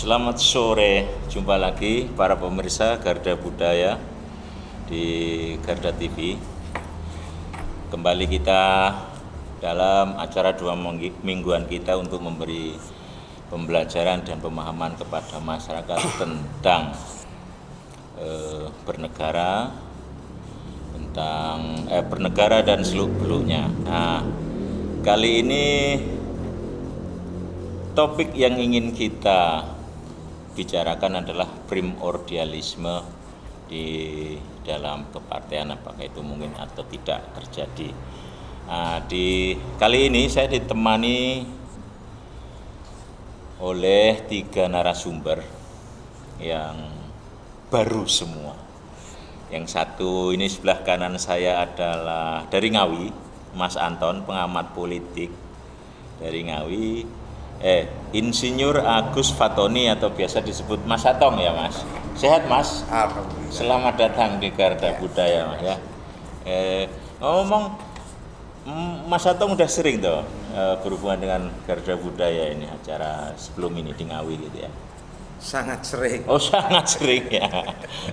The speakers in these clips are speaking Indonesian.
Selamat sore, jumpa lagi para pemirsa Garda Budaya di Garda TV. Kembali kita dalam acara 2 mingguan kita untuk memberi pembelajaran dan pemahaman kepada masyarakat tentang bernegara dan seluk-beluknya. Nah, kali ini topik yang ingin kita bicarakan adalah primordialisme di dalam kepartean, apakah itu mungkin atau tidak terjadi. Nah, kali ini saya ditemani oleh 3 narasumber yang baru semua. Yang satu ini sebelah kanan saya adalah dari Ngawi, Mas Anton, pengamat politik dari Ngawi. Insinyur Agus Fatoni atau biasa disebut Mas Atong ya Mas. Sehat Mas? Alhamdulillah. Selamat datang di Garda Budaya Mas ya. Ngomong Mas Atong udah sering tuh berhubungan dengan Garda Budaya ini, acara sebelum ini di Ngawi gitu ya. Sangat sering. Oh sangat sering ya.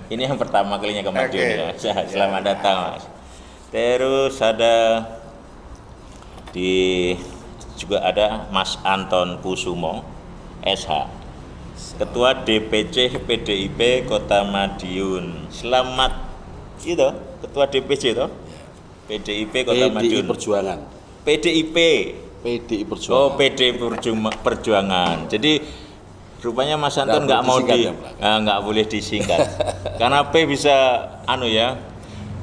Ini yang pertama kalinya ke Madiun ya. Selamat datang Mas. Terus juga ada Mas Anton Kusumo, SH, Ketua DPC PDIP Kota Madiun. Selamat itu, Ketua DPC itu, PDIP Kota Madiun. Perjuangan. PDIP. PDI Perjuangan. Oh, PD Perjuangan. Jadi rupanya Mas Anton nggak mau nggak boleh disingkat, karena P bisa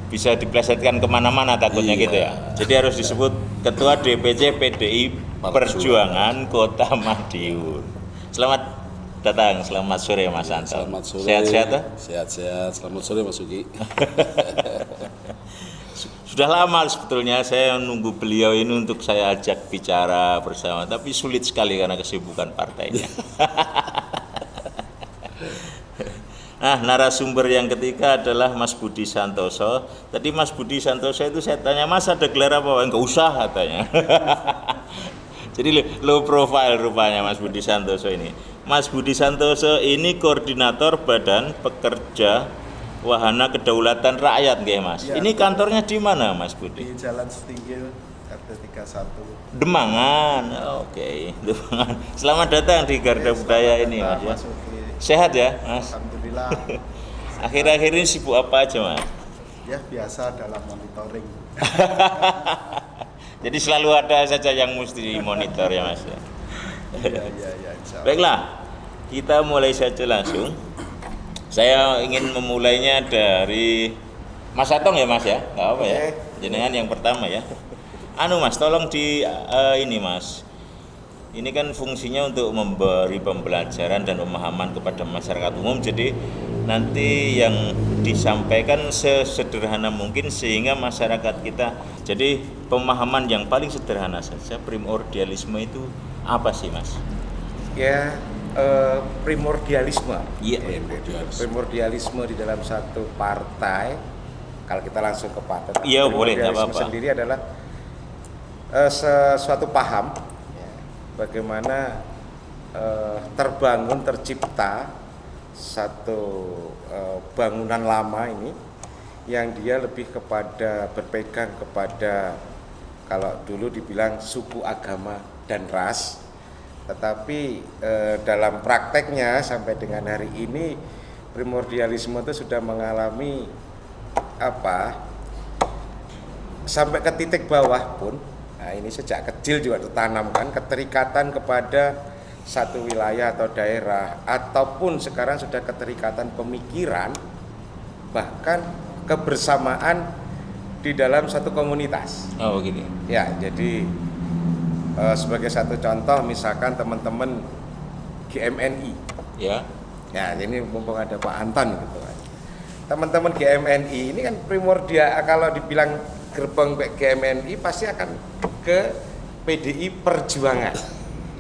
bisa diplesetkan kemana-mana takutnya gitu ya. Jadi harus disebut Ketua DPC PDI Perjuangan Kota Madiun. Selamat datang, selamat sore Mas Anton. Selamat sore. Sehat-sehat tuh? Sehat-sehat. Selamat sore Mas Ugi. Sudah lama sebetulnya saya menunggu beliau ini untuk saya ajak bicara bersama, tapi sulit sekali karena kesibukan partainya. Nah, narasumber yang ketiga adalah Mas Budi Santoso. Tadi Mas Budi Santoso itu saya tanya, Mas ada gelar apa? Enggak usah katanya. Jadi low profile rupanya Mas Budi Santoso ini. Mas Budi Santoso ini koordinator Badan Pekerja Wahana Kedaulatan Rakyat, nggih Mas. Ya, ini kantornya di mana Mas Budi? Di Jalan Setinggil RT 31. Demangan. Oke, Demangan. Selamat datang di Garda Budaya ini Mas ya. Sehat ya Mas? Alhamdulillah. Akhir-akhir ini sibuk apa aja Mas? Ya biasa dalam monitoring. Jadi selalu ada saja yang mesti monitor ya Mas. Iya, insya Allah. Baiklah, kita mulai saja langsung. Saya ingin memulainya dari Mas Atong ya Mas ya, nggak apa ya. Jenengan yang pertama ya. Mas, tolong ini Mas. Ini kan fungsinya untuk memberi pembelajaran dan pemahaman kepada masyarakat umum. Jadi nanti yang disampaikan sesederhana mungkin sehingga masyarakat kita, jadi pemahaman yang paling sederhana saja, primordialisme itu apa sih Mas? Ya, primordialisme. Iya. Primordialisme di dalam satu partai. Kalau kita langsung ke partai. Iya boleh, nggak apa-apa. Sendiri adalah suatu paham bagaimana tercipta satu bangunan lama ini yang dia lebih berpegang kepada, kalau dulu dibilang suku, agama, dan ras, tetapi dalam prakteknya sampai dengan hari ini primordialisme itu sudah mengalami sampai ke titik bawah pun. Nah, ini sejak kecil juga ditanamkan keterikatan kepada satu wilayah atau daerah, ataupun sekarang sudah keterikatan pemikiran, bahkan kebersamaan di dalam satu komunitas. Oh begitu. Ya, jadi sebagai satu contoh misalkan teman-teman GMNI. Ya. Ya, ini mumpung ada Pak Anton gitu kan. Teman-teman GMNI ini kan primordial, kalau dibilang gerbang GMNI pasti akan ke PDI Perjuangan.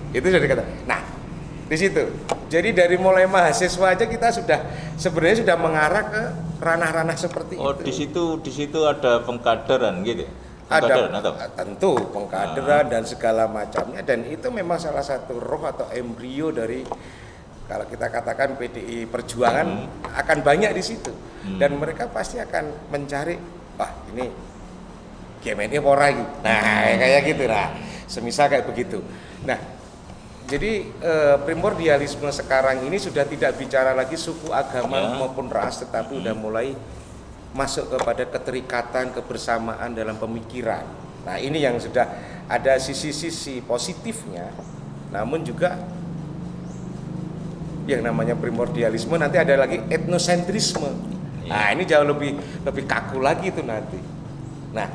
Itu sudah dikatakan. Nah, di situ. Jadi dari mulai mahasiswa aja kita sebenarnya sudah mengarah ke ranah-ranah seperti itu. Oh, di situ ada pengkaderan gitu. Tentu pengkaderan dan segala macamnya, dan itu memang salah satu roh atau embrio dari kalau kita katakan PDI Perjuangan akan banyak di situ dan mereka pasti akan mencari wah ini GMNI apa lagi. Nah, kayak gitu lah. Semisal kayak begitu. Nah, jadi primordialisme sekarang ini sudah tidak bicara lagi suku, agama maupun ras, tetapi udah mulai masuk kepada keterikatan, kebersamaan dalam pemikiran. Nah, ini yang sudah ada sisi-sisi positifnya, namun juga yang namanya primordialisme nanti ada lagi etnosentrisme. Nah, ini jauh lebih kaku lagi itu nanti. Nah,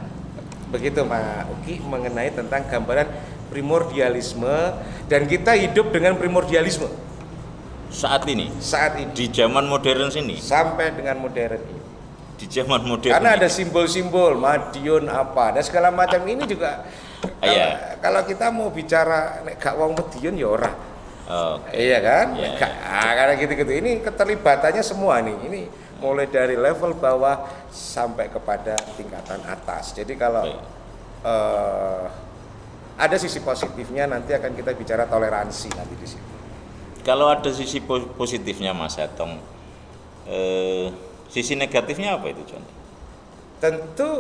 begitu Pak Uki mengenai tentang gambaran primordialisme dan kita hidup dengan primordialisme Saat ini di zaman modern sini. Sampai dengan modern ini. Di zaman modern. Karena ada simbol-simbol Madiun apa dan segala macam ini juga kalau kita mau bicara nek gak wong Madiun ya ora. Iya kan? Karena gitu-gitu. Ini keterlibatannya semua nih. Ini mulai dari level bawah sampai kepada tingkatan atas. Jadi kalau ada sisi positifnya, nanti akan kita bicara toleransi nanti di situ. Kalau ada sisi positifnya Mas Atong, sisi negatifnya apa itu contoh? Tentu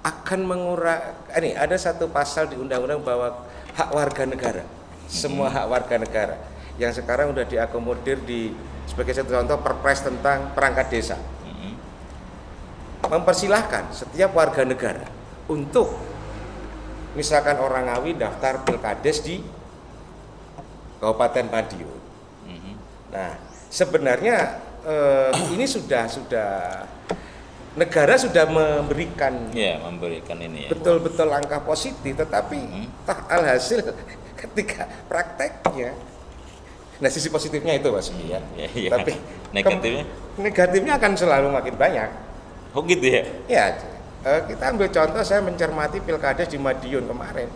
akan mengurangi. Ini ada satu pasal di undang-undang bahwa hak warga negara, semua hak warga negara yang sekarang sudah diakomodir di sebagai satu contoh Perpres tentang perangkat desa, mempersilahkan setiap warga negara untuk misalkan orang Ngawi daftar pilkades di Kabupaten Madiun. Nah, sebenarnya ini sudah negara sudah memberikan ini ya. Betul-betul langkah positif, tetapi alhasil ketika prakteknya, nah sisi positifnya itu Mas ya. Tapi negatifnya akan selalu makin banyak. Oh gitu ya? Ya, kita ambil contoh, saya mencermati pilkades di Madiun kemarin.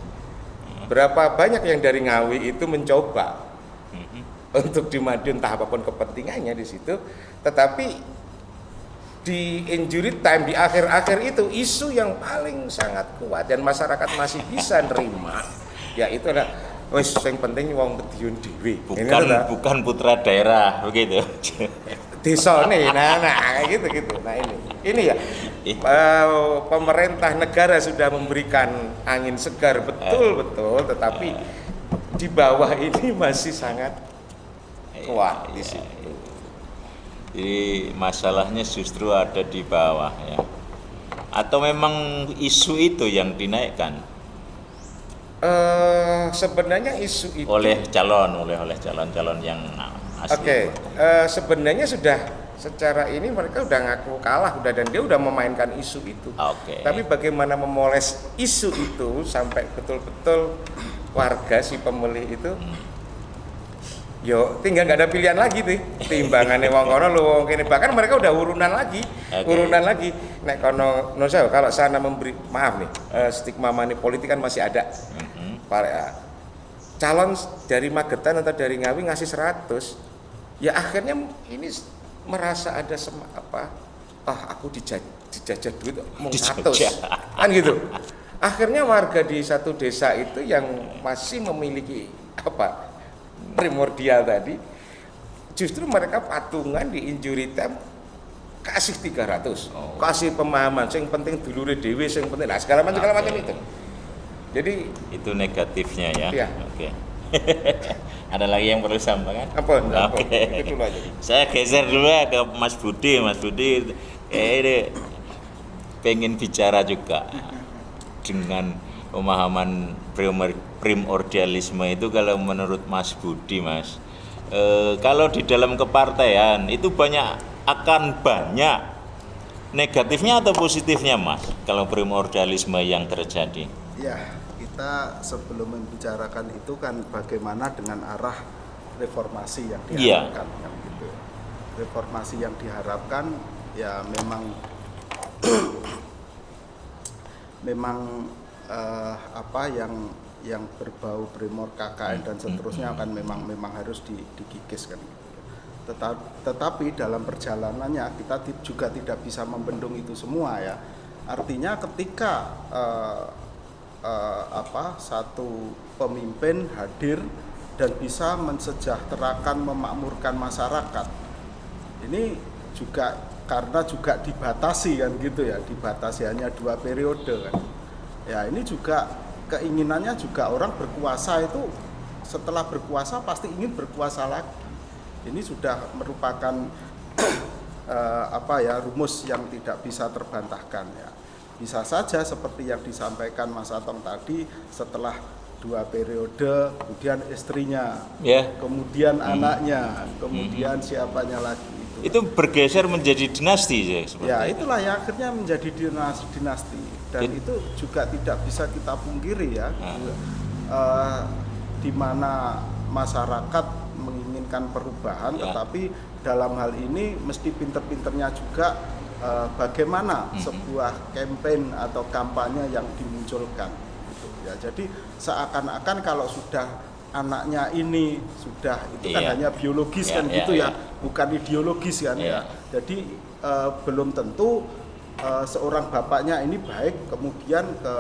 Berapa banyak yang dari Ngawi itu mencoba untuk di Madiun, entah apapun kepentingannya di situ, tetapi di injury time di akhir-akhir itu isu yang paling sangat kuat dan masyarakat masih bisa nerima, yaitu adalah wis yang penting wong Madiun dhewe. Bukan putra daerah begitu. Desa nih, nah gitu. Nah ini ya pemerintah negara sudah memberikan angin segar betul, tetapi di bawah ini masih sangat kuat di situ. Jadi masalahnya justru ada di bawah ya. Atau memang isu itu yang dinaikkan? Sebenarnya isu itu oleh calon yang asli. Sebenarnya sudah secara ini mereka udah ngaku kalah dan dia udah memainkan isu itu. Tapi bagaimana memoles isu itu sampai betul-betul warga si pemilih itu yo tinggal nggak ada pilihan lagi tuh, timbangannya wong kono lu wong kene, bahkan mereka udah urunan lagi. Nek kono kalau sana memberi maaf nih, stigma money politik kan masih ada. Calon dari Magetan atau dari Ngawi ngasih 100, ya akhirnya ini merasa ada aku dijajah duit mau 100 kan gitu. Akhirnya warga di satu desa itu yang masih memiliki primordial tadi, justru mereka patungan di injury time kasih 300, kasih pemahaman, yang penting dulure dhewe, yang penting segala macam itu. Jadi itu negatifnya ya. Iya. Ada lagi yang perlu sampaikan? Apa? Itu dulu aja. Saya geser dulu ya ke Mas Budi. Ini pengen bicara juga dengan pemahaman primordialisme itu. Kalau menurut Mas Budi, Mas, kalau di dalam kepartaian itu akan banyak negatifnya atau positifnya, Mas, kalau primordialisme yang terjadi? Ya, kita sebelum membicarakan itu kan bagaimana dengan arah reformasi yang diharapkan, kan gitu. Reformasi yang diharapkan ya memang yang berbau primor KKN dan seterusnya kan memang harus dikikis kan gitu. Tetapi dalam perjalanannya kita juga tidak bisa membendung itu semua ya. Artinya ketika satu pemimpin hadir dan bisa mensejahterakan, memakmurkan masyarakat. Ini juga karena juga dibatasi kan gitu ya, dibatasi hanya 2 periode kan. Ya ini juga keinginannya juga orang berkuasa itu setelah berkuasa pasti ingin berkuasa lagi. Ini sudah merupakan rumus yang tidak bisa terbantahkan ya. Bisa saja seperti yang disampaikan Mas Atong tadi, setelah 2 periode, kemudian istrinya, kemudian anaknya, kemudian siapanya lagi. Itu bergeser menjadi dinasti ya, seperti ya itulah yang akhirnya menjadi dinasti. Dan itu juga tidak bisa kita pungkiri ya, di mana masyarakat menginginkan perubahan, tetapi dalam hal ini mesti pinter-pinternya juga bagaimana sebuah campaign atau kampanye yang dimunculkan gitu. Ya, jadi seakan-akan kalau sudah anaknya ini sudah itu kan hanya biologis kan gitu ya, bukan ideologis kan ya. Jadi belum tentu seorang bapaknya ini baik kemudian ke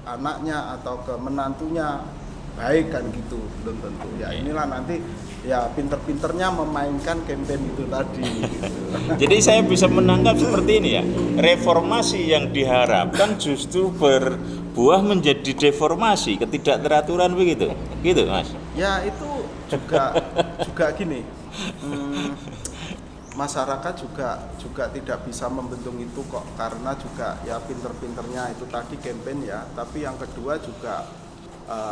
anaknya atau ke menantunya baik kan gitu, belum tentu ya. Inilah nanti ya pinter-pinternya memainkan campaign itu tadi gitu. Jadi saya bisa menangkap seperti ini ya, reformasi yang diharapkan justru berbuah menjadi deformasi, ketidakteraturan begitu, gitu Mas? Ya itu juga gini, masyarakat juga tidak bisa membendung itu kok, karena juga ya pinter-pinternya itu tadi campaign ya, tapi yang kedua juga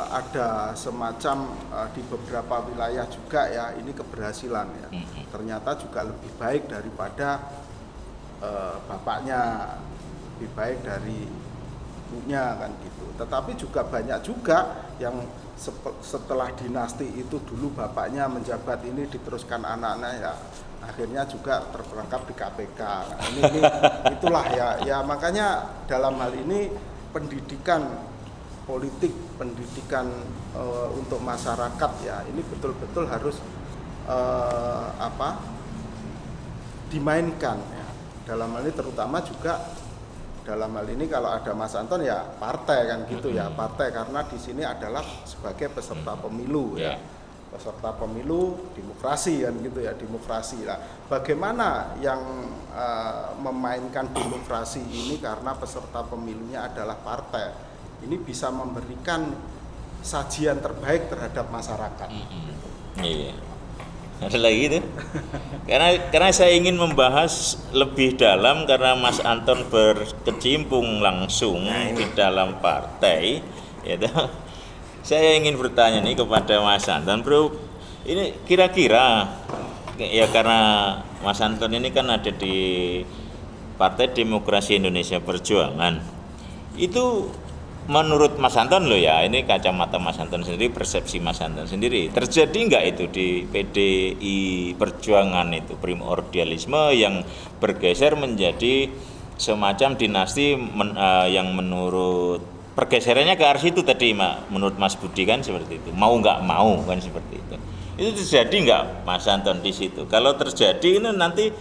ada semacam di beberapa wilayah juga ya ini keberhasilan ya, ternyata juga lebih baik daripada bapaknya, lebih baik dari ibunya kan gitu. Tetapi juga banyak juga yang setelah dinasti itu dulu bapaknya menjabat, ini diteruskan anaknya ya akhirnya juga terperangkap di KPK. Nah, ini itulah ya makanya dalam hal ini pendidikan politik, pendidikan untuk masyarakat ya ini betul-betul harus dimainkan ya. Dalam hal ini terutama juga dalam hal ini kalau ada Mas Anton ya partai kan gitu ya, partai karena di sini adalah sebagai peserta pemilu ya. Peserta pemilu demokrasi kan gitu ya, demokrasi lah. Bagaimana yang memainkan demokrasi ini karena peserta pemilunya adalah partai. Ini bisa memberikan sajian terbaik terhadap masyarakat. Iya. Ada lagi itu? Karena saya ingin membahas lebih dalam karena Mas Anton berkecimpung langsung di dalam partai, ya. Saya ingin bertanya nih kepada Mas Anton, Bro. Ini kira-kira ya karena Mas Anton ini kan ada di Partai Demokrasi Indonesia Perjuangan. Itu menurut Mas Anton loh ya, ini kacamata Mas Anton sendiri, persepsi Mas Anton sendiri, terjadi nggak itu di PDI Perjuangan itu primordialisme yang bergeser menjadi semacam dinasti yang menurut pergeserannya ke arah situ tadi menurut Mas Budi kan seperti itu, mau nggak mau kan seperti itu terjadi nggak Mas Anton di situ? Kalau terjadi ini nanti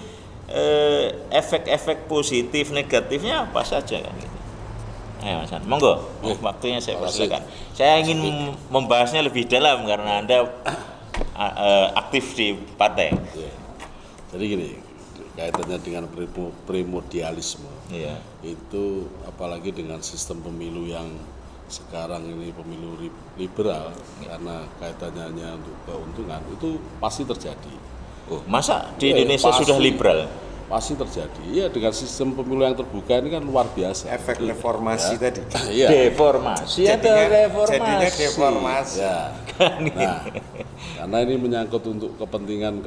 efek-efek positif negatifnya apa saja kan gitu? Ayo Mas Anton, monggo, waktunya saya persilakan. Saya ingin membahasnya lebih dalam karena Anda aktif di partai. Ya. Jadi gini, kaitannya dengan primordialisme, itu apalagi dengan sistem pemilu yang sekarang ini pemilu liberal, karena kaitannya hanya untuk keuntungan, itu pasti terjadi. Oh, masa di Indonesia sudah liberal? Pasti terjadi. Ya, dengan sistem pemilu yang terbuka ini kan luar biasa. Efek reformasi tadi. Iya. Deformasi atau reformasi? Jadinya deformasi. Ya. Nah, karena ini menyangkut untuk kepentingan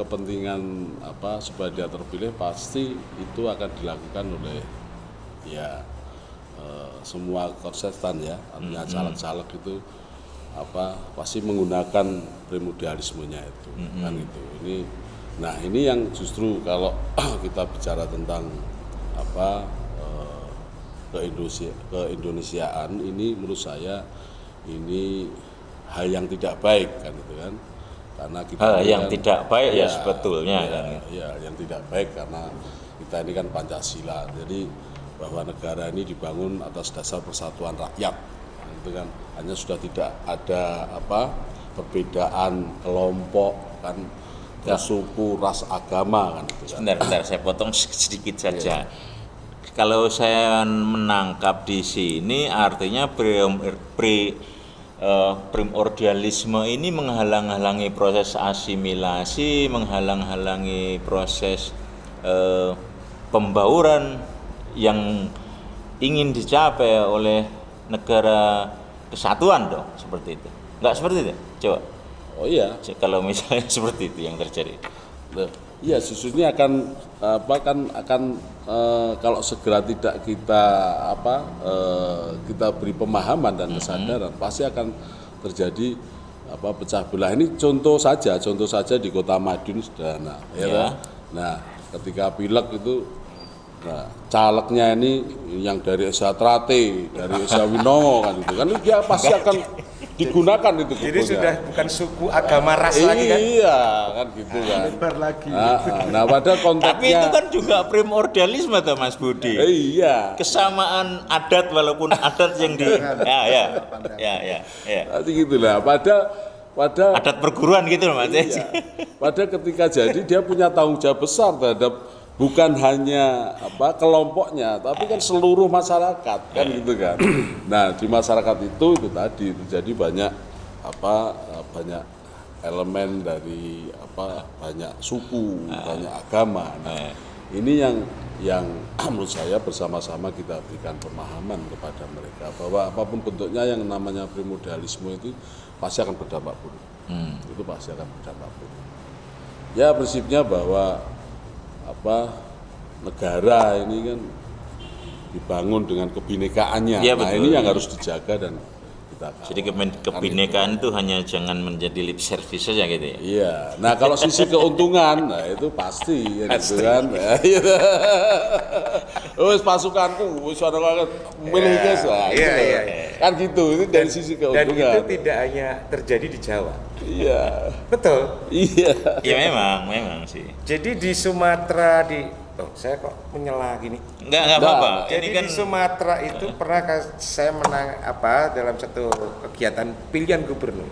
supaya dia terpilih, pasti itu akan dilakukan oleh semua kontestan ya, artinya caleg-caleg itu pasti menggunakan primordialismenya itu kan itu. Ini yang justru kalau kita bicara tentang keindonesiaan ini menurut saya ini hal yang tidak baik kan itu kan, karena kita yang tidak baik ya sebetulnya kan. Ya, yang tidak baik karena kita ini kan Pancasila, jadi bahwa negara ini dibangun atas dasar persatuan rakyat, itu kan hanya sudah tidak ada perbedaan kelompok kan, ya, suku, ras, agama kan. Sebentar, saya potong sedikit saja. Kalau saya menangkap di sini artinya primordialisme ini menghalang-halangi proses asimilasi, menghalang-halangi proses pembauran yang ingin dicapai oleh negara kesatuan dong, seperti itu. Enggak seperti itu? Coba. Oh iya. Kalau misalnya seperti itu yang terjadi. Iya, sesungguhnya akan kalau segera tidak kita kita beri pemahaman dan kesadaran, pasti akan terjadi pecah belah. Ini contoh saja di Kota Madiun sederhana, ya. Nah, ketika pileg itu, calegnya ini yang dari Esa Trate, dari Esa Winongo kan itu kan, dia pasti akan digunakan itu. Jadi sudah bukan suku, agama, ras lagi kan? Iya, kan gitu kan. Lebar lagi. Nah, pada konteksnya. Tapi itu kan juga primordialisme tuh Mas Budi. Iya. Kesamaan adat walaupun adat yang di ya. Nanti gitulah. Pada Adat perguruan gitu loh Mas. iya, pada ketika jadi dia punya tanggung jawab besar terhadap bukan hanya kelompoknya, tapi kan seluruh masyarakat kan gitu kan. Nah, di masyarakat itu tadi terjadi banyak banyak elemen dari banyak suku, banyak agama. Nah, ini yang menurut saya bersama-sama kita berikan pemahaman kepada mereka bahwa apapun bentuknya yang namanya primordialisme itu pasti akan berdampak buruk. Itu pasti akan berdampak buruk. Ya, prinsipnya bahwa negara ini kan dibangun dengan kebinekaannya. Ya, nah, betul. ini yang harus dijaga dan kita kawal. Jadi kebinekaan itu hanya jangan menjadi lip service saja gitu ya. Iya. Nah, kalau sisi keuntungan, nah itu pasti ya gitu kan. Wes pasukanku wis ana milih guys lah. Iya. Kan gitu. Itu dari sisi keuntungan. Dan itu tidak hanya terjadi di Jawa. Iya. Betul. Iya. Ya memang sih. Jadi di Sumatera saya kok menyela gini. Enggak apa-apa. Jadi Ini kan di Sumatera itu pernah saya menang dalam satu kegiatan pilihan gubernur.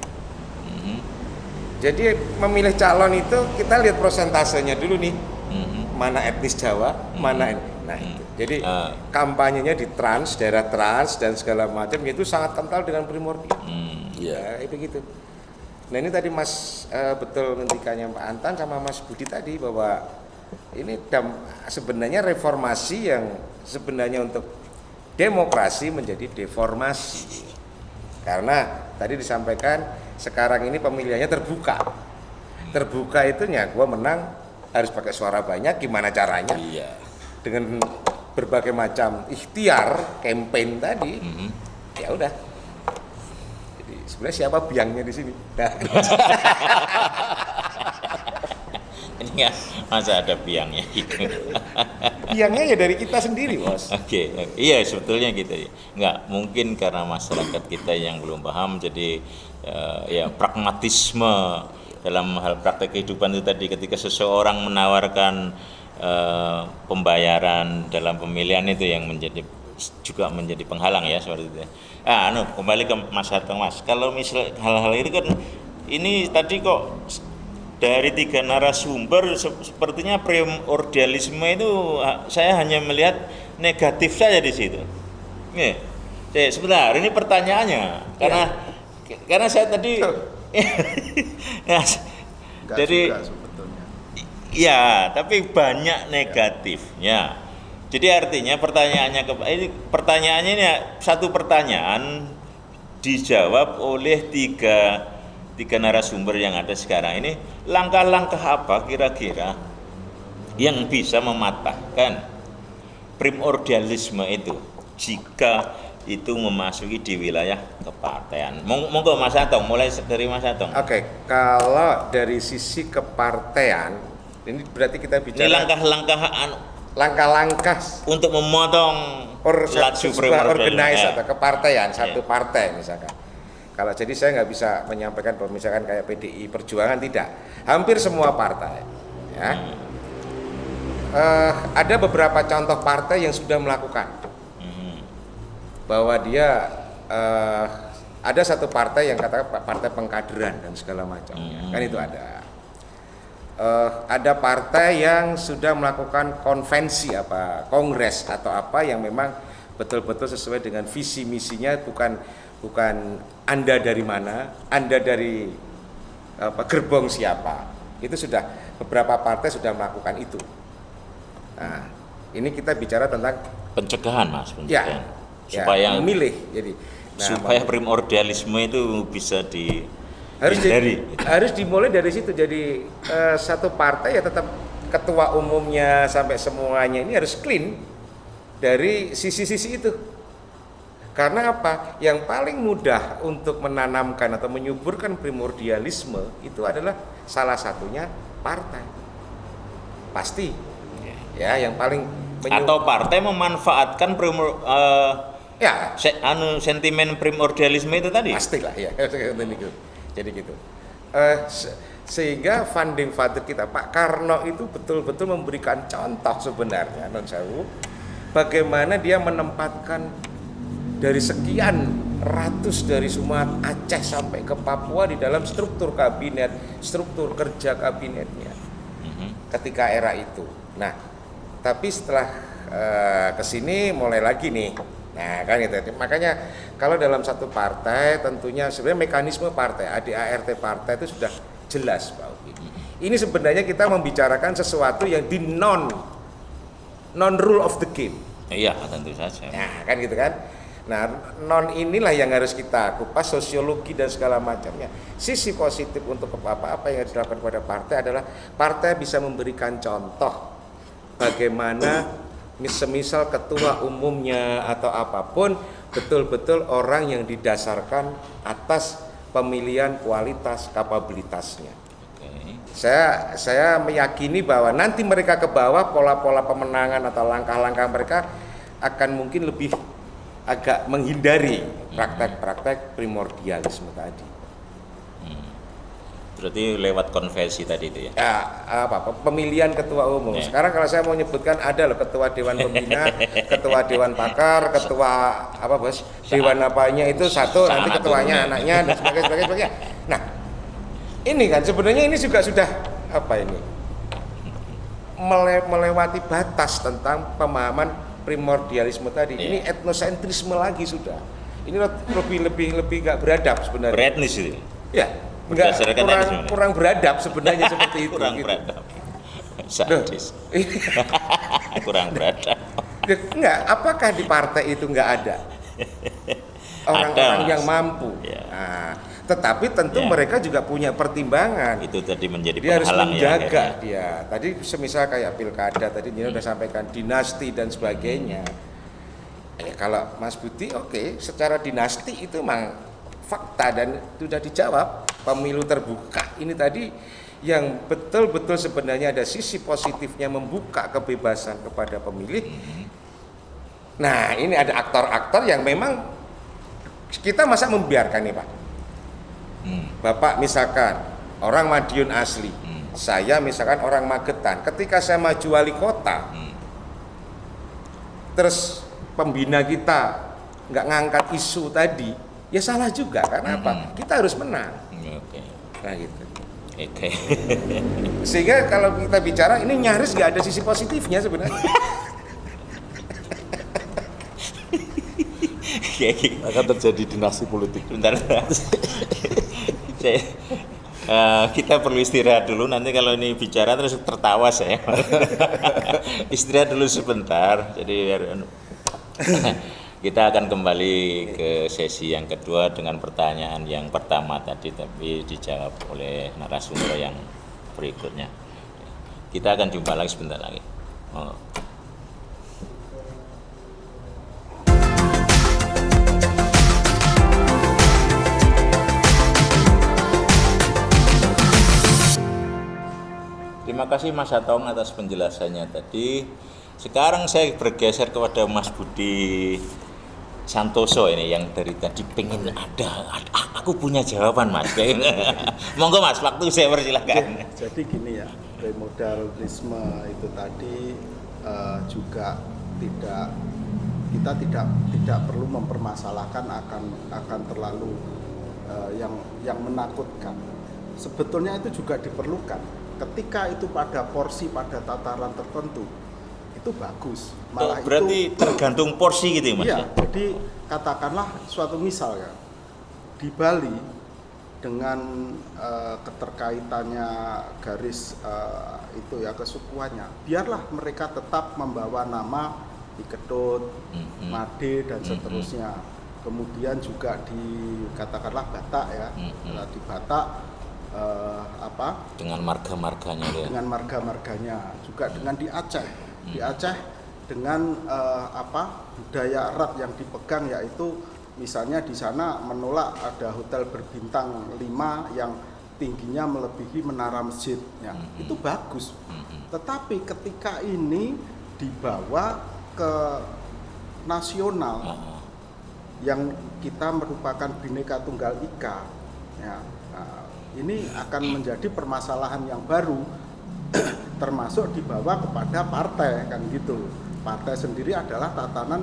Jadi memilih calon itu kita lihat prosentasenya dulu nih. Mana etnis Jawa, mana ini. Nah, itu. Jadi kampanyenya di daerah trans dan segala macam itu sangat kental dengan primordial. Ya, itu gitu. Nah, ini tadi Mas betul ngendikannya Pak Antan sama Mas Budi tadi bahwa ini sebenarnya reformasi yang sebenarnya untuk demokrasi menjadi deformasi. Karena tadi disampaikan sekarang ini pemilihannya terbuka. Terbuka itu gua menang harus pakai suara banyak, gimana caranya? Iya. Dengan berbagai macam ikhtiar, campaign tadi. Ya udah. Jadi sebenarnya siapa biangnya di sini? Nah. ini nggak masa ada biangnya gitu. Biangnya ya dari kita sendiri, Bos. Oke. Iya sebetulnya gitu. Nggak mungkin karena masyarakat kita yang belum paham, jadi ya pragmatisme dalam hal praktek kehidupan itu tadi, ketika seseorang menawarkan pembayaran dalam pemilihan itu yang juga menjadi penghalang ya seperti itu. Kembali ke Mas Hatong Mas. Kalau misal hal-hal ini kan ini tadi kok dari 3 narasumber sepertinya primordialisme itu saya hanya melihat negatif saja di situ. Nih, sebentar, ini pertanyaannya karena saya tadi jadi sebetulnya. ya, tapi banyak negatifnya. Jadi artinya pertanyaannya ini satu pertanyaan dijawab oleh tiga narasumber yang ada sekarang ini. Langkah-langkah apa kira-kira yang bisa mematahkan primordialisme itu jika itu memasuki di wilayah kepartean? Monggo Mas Hatong, mulai dari Mas Hatong. Oke, kalau dari sisi kepartean ini berarti kita bicara ini langkah-langkah untuk memotong laju sebuah organisasi atau kepartean, satu partai misalkan. Kalau jadi saya nggak bisa menyampaikan bahwa misalkan kayak PDI Perjuangan, tidak. Hampir semua partai, ya. Ada beberapa contoh partai yang sudah melakukan bahwa dia ada satu partai yang katakan partai pengkaderan dan segala macamnya, kan itu ada. Ada partai yang sudah melakukan konvensi kongres atau apa yang memang betul-betul sesuai dengan visi misinya, bukan Anda dari mana, Anda dari gerbong siapa. Itu sudah beberapa partai sudah melakukan itu. Nah, ini kita bicara tentang pencegahan, Mas, pencegahan. Supaya memilih. Jadi supaya primordialisme itu bisa dihindari. Harus dimulai dari situ. Jadi satu partai ya tetap ketua umumnya sampai semuanya ini harus clean dari sisi-sisi itu. Karena apa? Yang paling mudah untuk menanamkan atau menyuburkan primordialisme itu adalah salah satunya partai. Pasti. Ya, yang paling atau partai memanfaatkan sentimen primordialisme itu tadi. Pastilah ya. Jadi gitu. Sehingga founding father kita Pak Karno itu betul-betul memberikan contoh sebenarnya non sewu, bagaimana dia menempatkan dari sekian ratus dari Sumatera Aceh sampai ke Papua di dalam struktur kabinet, struktur kerja kabinetnya ketika era itu. Nah, tapi setelah kesini mulai lagi nih. Nah kan itu. Makanya kalau dalam satu partai tentunya sebenarnya mekanisme partai, ADART partai itu sudah jelas Pak Uki. Ini sebenarnya kita membicarakan sesuatu yang di non rule of the game. Iya, tentu saja. Nah kan gitu kan. Nah, non inilah yang harus kita kupas, sosiologi dan segala macamnya. Sisi positif untuk apa yang dilakukan pada partai adalah partai bisa memberikan contoh bagaimana semisal ketua umumnya atau apapun betul-betul orang yang didasarkan atas pemilihan kualitas kapabilitasnya. Saya meyakini bahwa nanti mereka ke bawah pola-pola pemenangan atau langkah-langkah mereka akan mungkin lebih agak menghindari praktek-praktek primordialisme tadi. Berarti lewat konvensi tadi itu ya? Pemilihan ketua umum. Sekarang kalau saya mau nyebutkan ada loh ketua dewan pembina, ketua dewan pakar, ketua dewan apanya itu satu, nanti ketuanya anaknya dan sebagainya. Nah, ini kan sebenarnya ini juga sudah melewati batas tentang pemahaman primordialisme tadi. Ini etnosentrisme lagi sudah. Ini lebih nggak beradab sebenarnya. Beretnis itu. Ya. Kurang beradab sebenarnya seperti itu. Kurang beradab. Sadis. Kurang beradab. Enggak, apakah di partai itu enggak ada orang-orang yang mampu? Ya. Nah, tetapi tentu mereka juga punya pertimbangan. Itu tadi menjadi dia harus menjaga ya, dia. Tadi semisal kayak pilkada tadi Nino sudah sampaikan dinasti dan sebagainya. Kalau Mas Budi secara dinasti itu memang fakta dan sudah dijawab. Pemilu terbuka ini tadi yang betul-betul sebenarnya ada sisi positifnya membuka kebebasan kepada pemilih. Nah, ini ada aktor-aktor yang memang kita masa membiarkan nih Pak. Bapak misalkan orang Madiun asli, saya misalkan orang Magetan. Ketika saya maju wali kota, terus pembina kita nggak ngangkat isu tadi, ya salah juga. Karena apa? Kita harus menang. Nah gitu. Sehingga kalau kita bicara ini nyaris nggak ada sisi positifnya sebenarnya. Akan terjadi dinasti politik. Bentar. Kita perlu istirahat dulu, nanti kalau ini bicara terus tertawa saya. Istirahat dulu sebentar. Jadi kita akan kembali ke sesi yang kedua dengan pertanyaan yang pertama tadi, tapi dijawab oleh narasumber yang berikutnya. Kita akan jumpa lagi sebentar lagi. Terima kasih Mas Atong atas penjelasannya tadi. Sekarang saya bergeser kepada Mas Budi Santoso ini yang dari tadi pengen aku punya jawaban Mas. Monggo Mas, waktu saya persilakan. Jadi gini ya, primordialisme itu tadi juga tidak kita tidak perlu mempermasalahkan akan terlalu yang menakutkan. Sebetulnya itu juga diperlukan. Ketika itu pada porsi, pada tataran tertentu, itu bagus. Malah berarti itu tergantung porsi gitu ya Mas? Iya, jadi katakanlah suatu misal ya, di Bali dengan keterkaitannya garis itu ya kesukuannya, biarlah mereka tetap membawa nama di Ketut, Made dan seterusnya. Kemudian juga di katakanlah Batak ya, di Batak dengan marga-marganya ya. Dengan marga-marganya, juga dengan di Aceh. Di Aceh dengan budaya erat yang dipegang, yaitu misalnya di sana menolak ada hotel berbintang 5 yang tingginya melebihi menara masjid ya. Itu bagus. Tetapi ketika ini dibawa ke nasional yang kita merupakan Bhinneka Tunggal Ika ya, ini akan menjadi permasalahan yang baru termasuk dibawa kepada partai kan gitu. Partai sendiri adalah tatanan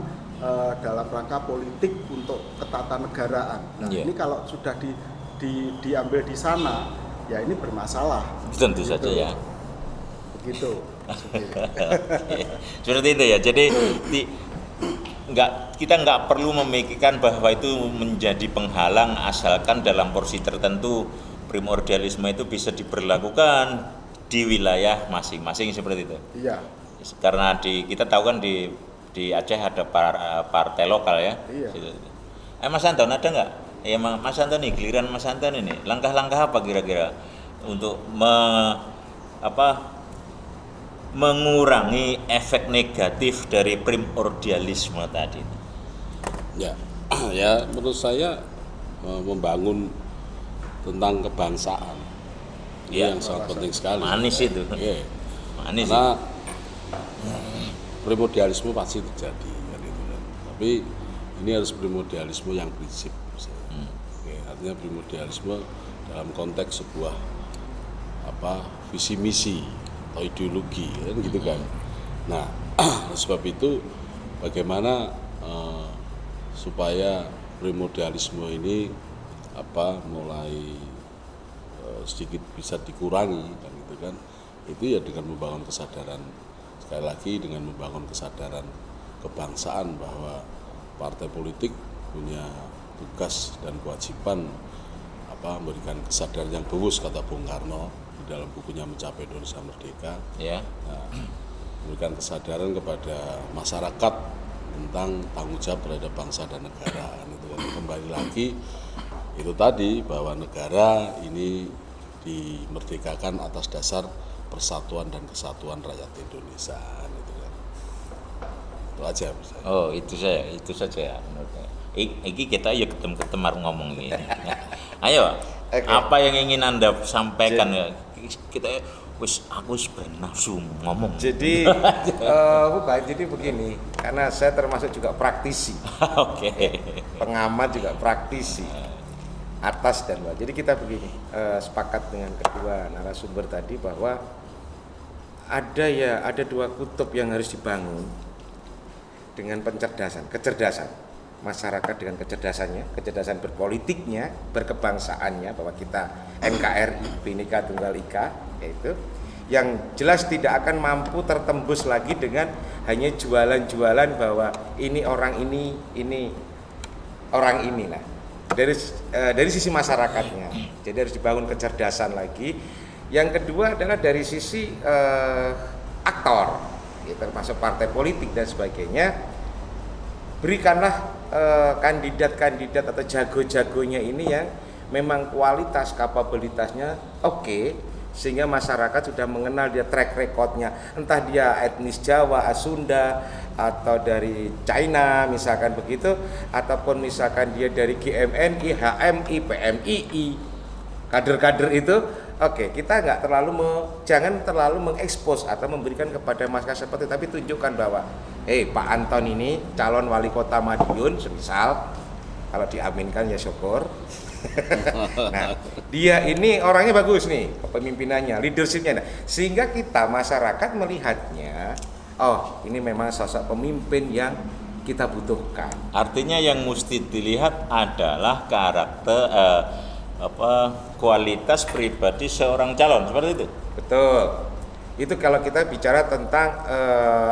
dalam rangka politik untuk ketatanegaraan. Nah, ini kalau sudah diambil di sana, ya ini bermasalah. Tentu saja ya. Begitu. Seperti itu ya. Jadi kita nggak perlu memikirkan bahwa itu menjadi penghalang, asalkan dalam porsi tertentu primordialisme itu bisa diberlakukan di wilayah masing-masing seperti itu. Iya. Karena kita tahu kan di Aceh ada partai lokal ya. Iya. Mas Anton ada nggak? Ya Mas Anton nih, giliran Mas Anton ini, langkah-langkah apa kira-kira untuk mengurangi efek negatif dari primordialisme tadi? Ya menurut saya membangun tentang kebangsaan yang sangat penting sekali. Manis itu. Ya. Manis. Karena primordialisme pasti terjadi kan itu kan. Tapi ini harus primordialisme yang prinsip. Artinya primordialisme dalam konteks sebuah visi misi atau ideologi kan gitu kan. Nah, sebab itu bagaimana supaya primordialisme ini mulai sedikit bisa dikurangi kan gitu kan. Itu ya dengan membangun kesadaran, sekali lagi dengan membangun kesadaran kebangsaan bahwa partai politik punya tugas dan kewajiban memberikan kesadaran yang luwes, kata Bung Karno di dalam bukunya Mencapai Indonesia Merdeka. Ya. Nah, memberikan kesadaran kepada masyarakat tentang tanggung jawab terhadap bangsa dan negara. Itu kan kembali lagi itu tadi bahwa negara ini dimerdekakan atas dasar persatuan dan kesatuan rakyat Indonesia. Itu kan. Itu aja misalnya. Oh, itu saja. Iki kita ya ketemu ngomong ini. Ayo, okay. Apa yang ingin Anda sampaikan ya? Aku bernafsu ngomong. Jadi jadi begini, karena saya termasuk juga praktisi. Oke. Pengamat juga praktisi. Atas dan bawah. Jadi kita begini, sepakat dengan kedua narasumber tadi bahwa ada dua kutub yang harus dibangun dengan kecerdasan masyarakat dengan kecerdasan berpolitiknya, berkebangsaannya, bahwa kita NKRI Bhinneka Tunggal Ika, yaitu yang jelas tidak akan mampu tertembus lagi dengan hanya jualan-jualan bahwa ini orang ini orang ini. Nah, dari sisi masyarakatnya, jadi harus dibangun kecerdasan lagi. Yang kedua adalah dari sisi aktor, ya, termasuk partai politik dan sebagainya. Berikanlah kandidat-kandidat atau jago-jagonya ini yang memang kualitas kapabilitasnya oke, sehingga masyarakat sudah mengenal dia track recordnya, entah dia etnis Jawa, Sunda, atau dari China misalkan begitu, ataupun misalkan dia dari GMNI, HMI, PMII, kader-kader itu. Oke, kita jangan terlalu mengekspos atau memberikan kepada masyarakat seperti, tapi tunjukkan bahwa Pak Anton ini calon wali kota Madiun semisal, kalau diaminkan ya syukur. Nah, dia ini orangnya bagus nih, kepemimpinannya, leadershipnya, sehingga kita masyarakat melihatnya, oh ini memang sosok pemimpin yang kita butuhkan. Artinya yang mesti dilihat adalah karakter kualitas pribadi seorang calon, seperti itu. Betul. Itu kalau kita bicara tentang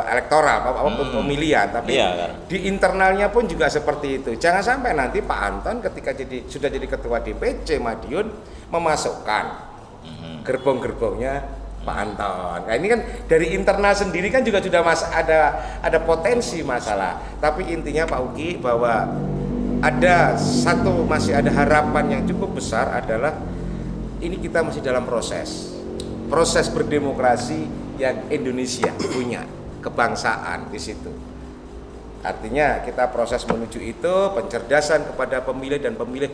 elektoral, pemilihan, tapi iya, di internalnya pun juga seperti itu. Jangan sampai nanti Pak Anton ketika sudah jadi ketua DPC Madiun memasukkan gerbong-gerbongnya Pak Anton. Nah, ini kan dari internal sendiri kan juga sudah ada potensi masalah. Tapi intinya Pak Uki bahwa masih ada harapan yang cukup besar adalah ini kita masih dalam proses berdemokrasi yang Indonesia punya, kebangsaan di situ. Artinya kita proses menuju itu, pencerdasan kepada pemilih dan pemilih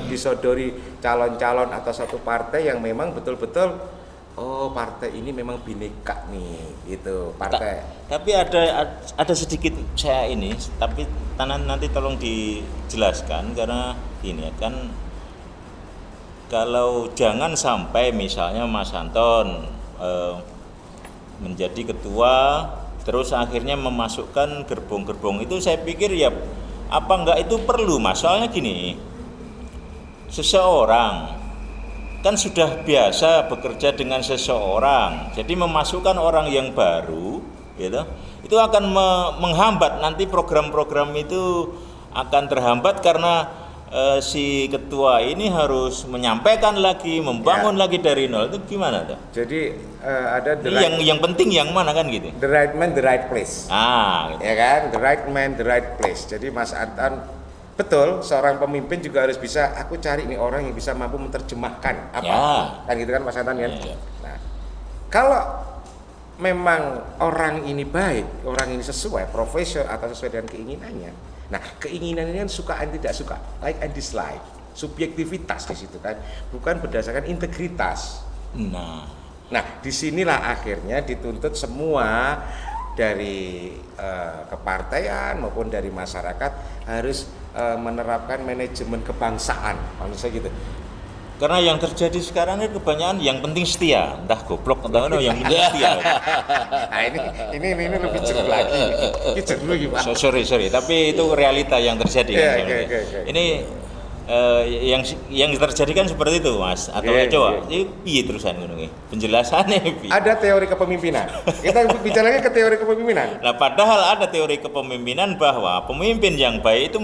disodori calon-calon atau satu partai yang memang betul-betul partai ini memang bineka nih, gitu partai. Tapi ada sedikit tapi nanti tolong dijelaskan karena ini kan. Kalau jangan sampai misalnya Mas Anton menjadi ketua terus akhirnya memasukkan gerbong-gerbong itu, saya pikir ya apa enggak itu perlu, Mas. Soalnya gini, seseorang kan sudah biasa bekerja dengan seseorang, jadi memasukkan orang yang baru gitu, itu akan menghambat nanti program-program itu akan terhambat karena si ketua ini harus menyampaikan lagi, membangun lagi dari nol. Itu gimana tuh? Jadi ada yang penting yang mana kan gitu? The right man, the right place. Gitu. Ya kan, the right man, the right place. Jadi Mas Anton betul, seorang pemimpin juga harus bisa. Aku cari nih orang yang bisa mampu menerjemahkan apa, kan gitu kan Mas Anton kan. Ya. Nah, kalau memang orang ini baik, orang ini sesuai profesional atau sesuai dengan keinginannya. Nah, keinginan ini kan suka dan tidak suka, like and dislike, subjektivitas di situ kan, bukan berdasarkan integritas. Nah, disinilah akhirnya dituntut semua dari kepartaian maupun dari masyarakat harus menerapkan manajemen kebangsaan, maksudnya gitu. Karena yang terjadi sekarang ini kebanyakan yang penting setia, entah goblok atau yang penting setia. Nah ini lebih jeruk lagi. Ini jeruk gimana? Sorry, tapi itu realita yang terjadi. Okay. Ini yang terjadi kan seperti itu, Mas. Atau coba, ini piye terusan ngono iki? Penjelasannya piye? Ada teori kepemimpinan. Kita bicaranya ke teori kepemimpinan. Nah, padahal ada teori kepemimpinan bahwa pemimpin yang baik itu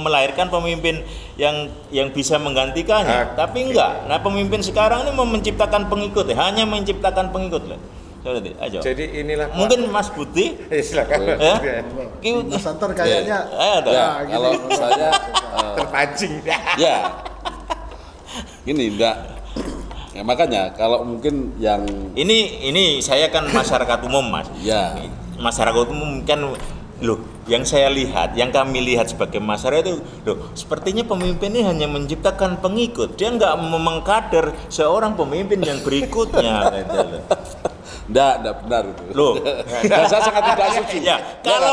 melahirkan pemimpin yang bisa menggantikannya. Tapi enggak. Nah, pemimpin sekarang ini menciptakan pengikut, hanya menciptakan pengikut loh. Ayo. Jadi inilah mungkin Mas Budi silakan. Mas Anton kayaknya kalau saya terpancing. Ya. Ini enggak. Ya, makanya kalau mungkin yang ini saya kan masyarakat umum, Mas. Ya. Masyarakat umum kan yang saya lihat, yang kami lihat sebagai masyarakat itu, sepertinya pemimpin ini hanya menciptakan pengikut. Dia enggak mengkader seorang pemimpin yang berikutnya gitu. Enggak benar itu. Saya sangat tidak setuju. Ya, kalau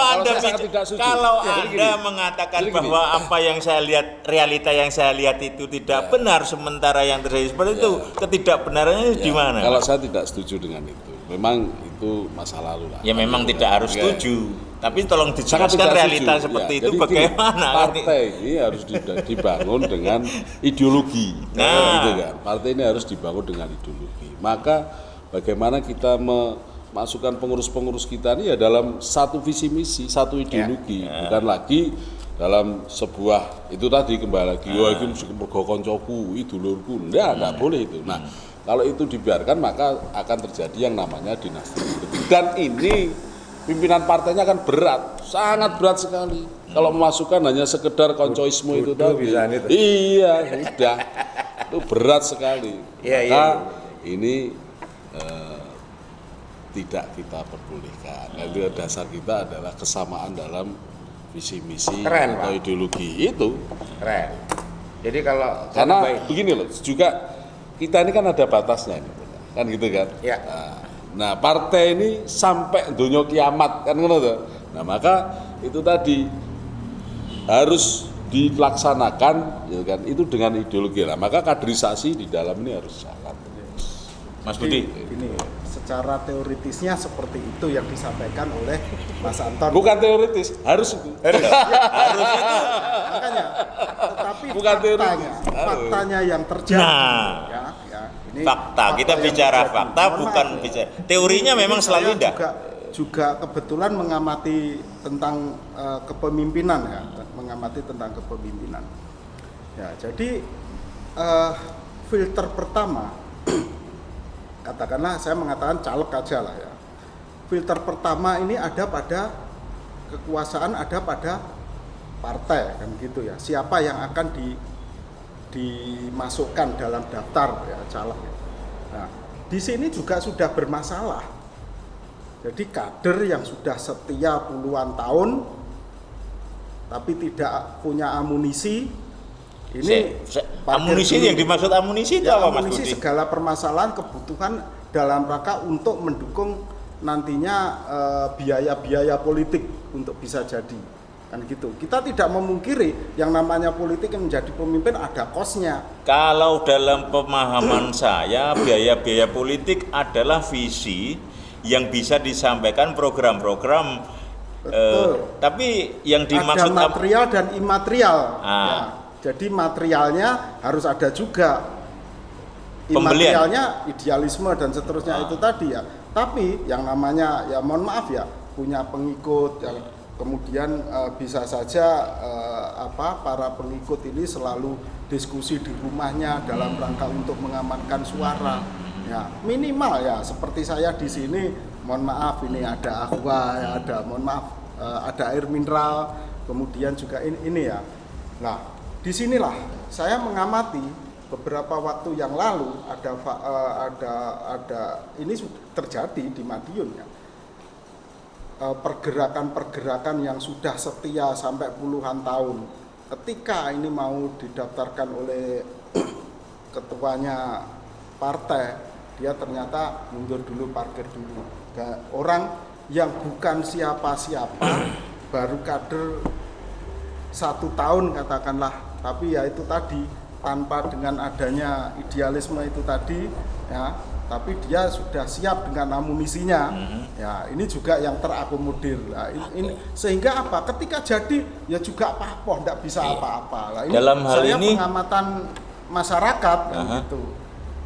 Anda mengatakan bahwa apa yang saya lihat, realita yang saya lihat itu tidak benar, sementara yang terjadi seperti itu, ketidakbenarannya di mana? Kalau saya tidak setuju dengan itu. Memang itu masa lalu lah. Ya memang tidak harus setuju. Tapi tolong dijelaskan realita seperti itu bagaimana? Partai ini harus dibangun dengan ideologi. Gitu kan. Partai ini harus dibangun dengan ideologi. Maka bagaimana kita memasukkan pengurus-pengurus kita ini ya dalam satu visi misi, satu ideologi, bukan lagi dalam sebuah itu tadi kembali lagi, itu mergo koncoku, idulurku, enggak boleh itu. Nah, kalau itu dibiarkan maka akan terjadi yang namanya dinasti. Dan ini pimpinan partainya akan berat, sangat berat sekali. Kalau memasukkan hanya sekedar koncoisme itu tadi. Iya, sudah. Itu berat sekali. Maka ini tidak kita perbolehkan. Jadi dasar kita adalah kesamaan dalam visi misi atau ideologi itu. Keren. Jadi kalau karena begini loh, juga kita ini kan ada batasnya ini, kan gitu kan. Ya. Nah, partai ini sampai dunia kiamat kan ngono tuh. Nah, maka itu tadi harus dilaksanakan, ya kan? Itu dengan ideologi lah. Maka kaderisasi di dalam ini harus jalan. Mas Budi, ini secara teoritisnya seperti itu yang disampaikan oleh Mas Anton. Bukan teoritis, harus itu. Harus itu. Makanya, tetapi Bukan faktanya yang terjadi. Nah. Ini Fakta, kita yang bicara terjadi. fakta, Mohon bukan maaf ya. bicara teorinya. Memang Ini selalu saya indah. juga kebetulan mengamati tentang kepemimpinan ya, mengamati tentang kepemimpinan. Ya, jadi filter pertama, katakanlah saya mengatakan caleg aja lah ya. Filter pertama ini ada pada kekuasaan, ada pada partai kan gitu ya. Siapa yang akan dimasukkan dalam daftar ya caleg. Nah, di sini juga sudah bermasalah. Jadi kader yang sudah setia puluhan tahun tapi tidak punya amunisi. Ini Amunisi yang dimaksud amunisi itu ya, apa, Mas amunisi Budi? segala permasalahan kebutuhan dalam rangka untuk mendukung nantinya biaya-biaya politik untuk bisa jadi kan gitu. Kita tidak memungkiri yang namanya politik yang menjadi pemimpin ada kosnya. Kalau dalam pemahaman saya, biaya-biaya politik adalah visi yang bisa disampaikan program-program. Tapi yang dimaksud ada material dan imaterial. Ya, jadi materialnya harus ada juga. Imaterialnya idealisme dan seterusnya itu tadi ya. Tapi yang namanya ya mohon maaf ya punya pengikut yang kemudian bisa saja para pengikut ini selalu diskusi di rumahnya dalam rangka untuk mengamankan suara. Ya, minimal ya seperti saya di sini, mohon maaf ini ada aqua, ya, ada air mineral, kemudian juga ini ya. Nah, disinilah saya mengamati beberapa waktu yang lalu ada ini terjadi di Madiun ya. Pergerakan-pergerakan yang sudah setia sampai puluhan tahun. Ketika ini mau didaftarkan oleh ketuanya partai, dia ternyata mundur dulu, parkir dulu. Orang yang bukan siapa-siapa, baru kader 1 tahun katakanlah, tapi ya itu tadi tanpa dengan adanya idealisme itu tadi, ya. Tapi dia sudah siap dengan amunisinya. Ya, ini juga yang terakomodir. Nah, ini sehingga apa? Ketika jadi ya juga apa-apa, tidak bisa apa-apa. Nah, ini dalam hal saya ini pengamatan masyarakat kan gitu.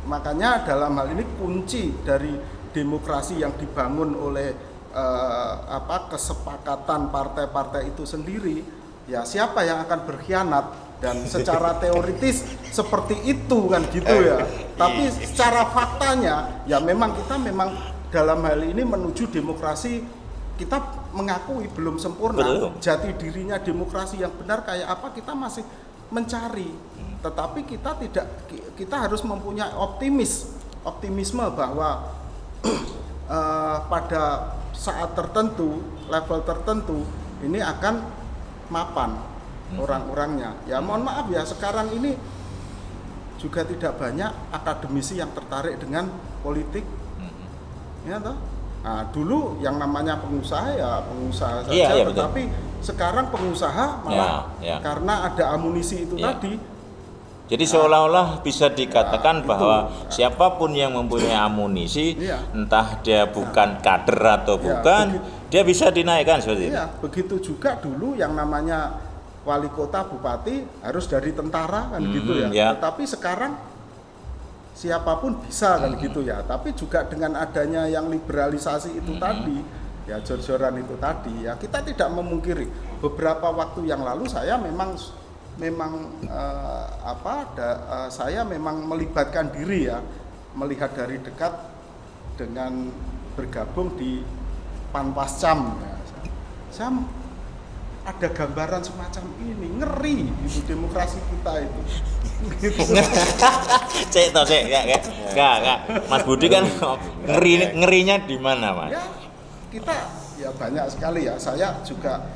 Makanya dalam hal ini kunci dari demokrasi yang dibangun oleh kesepakatan partai-partai itu sendiri, ya siapa yang akan berkhianat. Dan secara teoritis seperti itu kan gitu ya. Tapi secara faktanya ya kita memang dalam hal ini menuju demokrasi, kita mengakui belum sempurna. Belum. Jati dirinya demokrasi yang benar kayak apa kita masih mencari. Tetapi kita harus mempunyai optimisme bahwa pada saat tertentu, level tertentu ini akan mapan orang-orangnya. Ya mohon maaf ya, sekarang ini juga tidak banyak akademisi yang tertarik dengan politik. Ya toh? Nah, dulu yang namanya pengusaha ya pengusaha saja, tetapi sekarang pengusaha malah karena ada amunisi itu tadi. Jadi seolah-olah bisa dikatakan bahwa siapapun yang mempunyai amunisi, entah dia bukan kader atau bukan, dia bisa dinaikkan seperti itu. Begitu juga dulu yang namanya wali kota, bupati harus dari tentara kan gitu ya. Tetapi sekarang siapapun bisa kan gitu ya. Tapi juga dengan adanya yang liberalisasi itu tadi, ya jor-joran itu tadi, ya kita tidak memungkiri. Beberapa waktu yang lalu saya saya memang melibatkan diri ya, melihat dari dekat dengan bergabung di Panwascam. Ya. Saya ada gambaran semacam ini, ngeri itu demokrasi kita itu. Enggak. Mas Budi kan ngerinya di mana, Mas? Ya, kita ya banyak sekali ya. Saya juga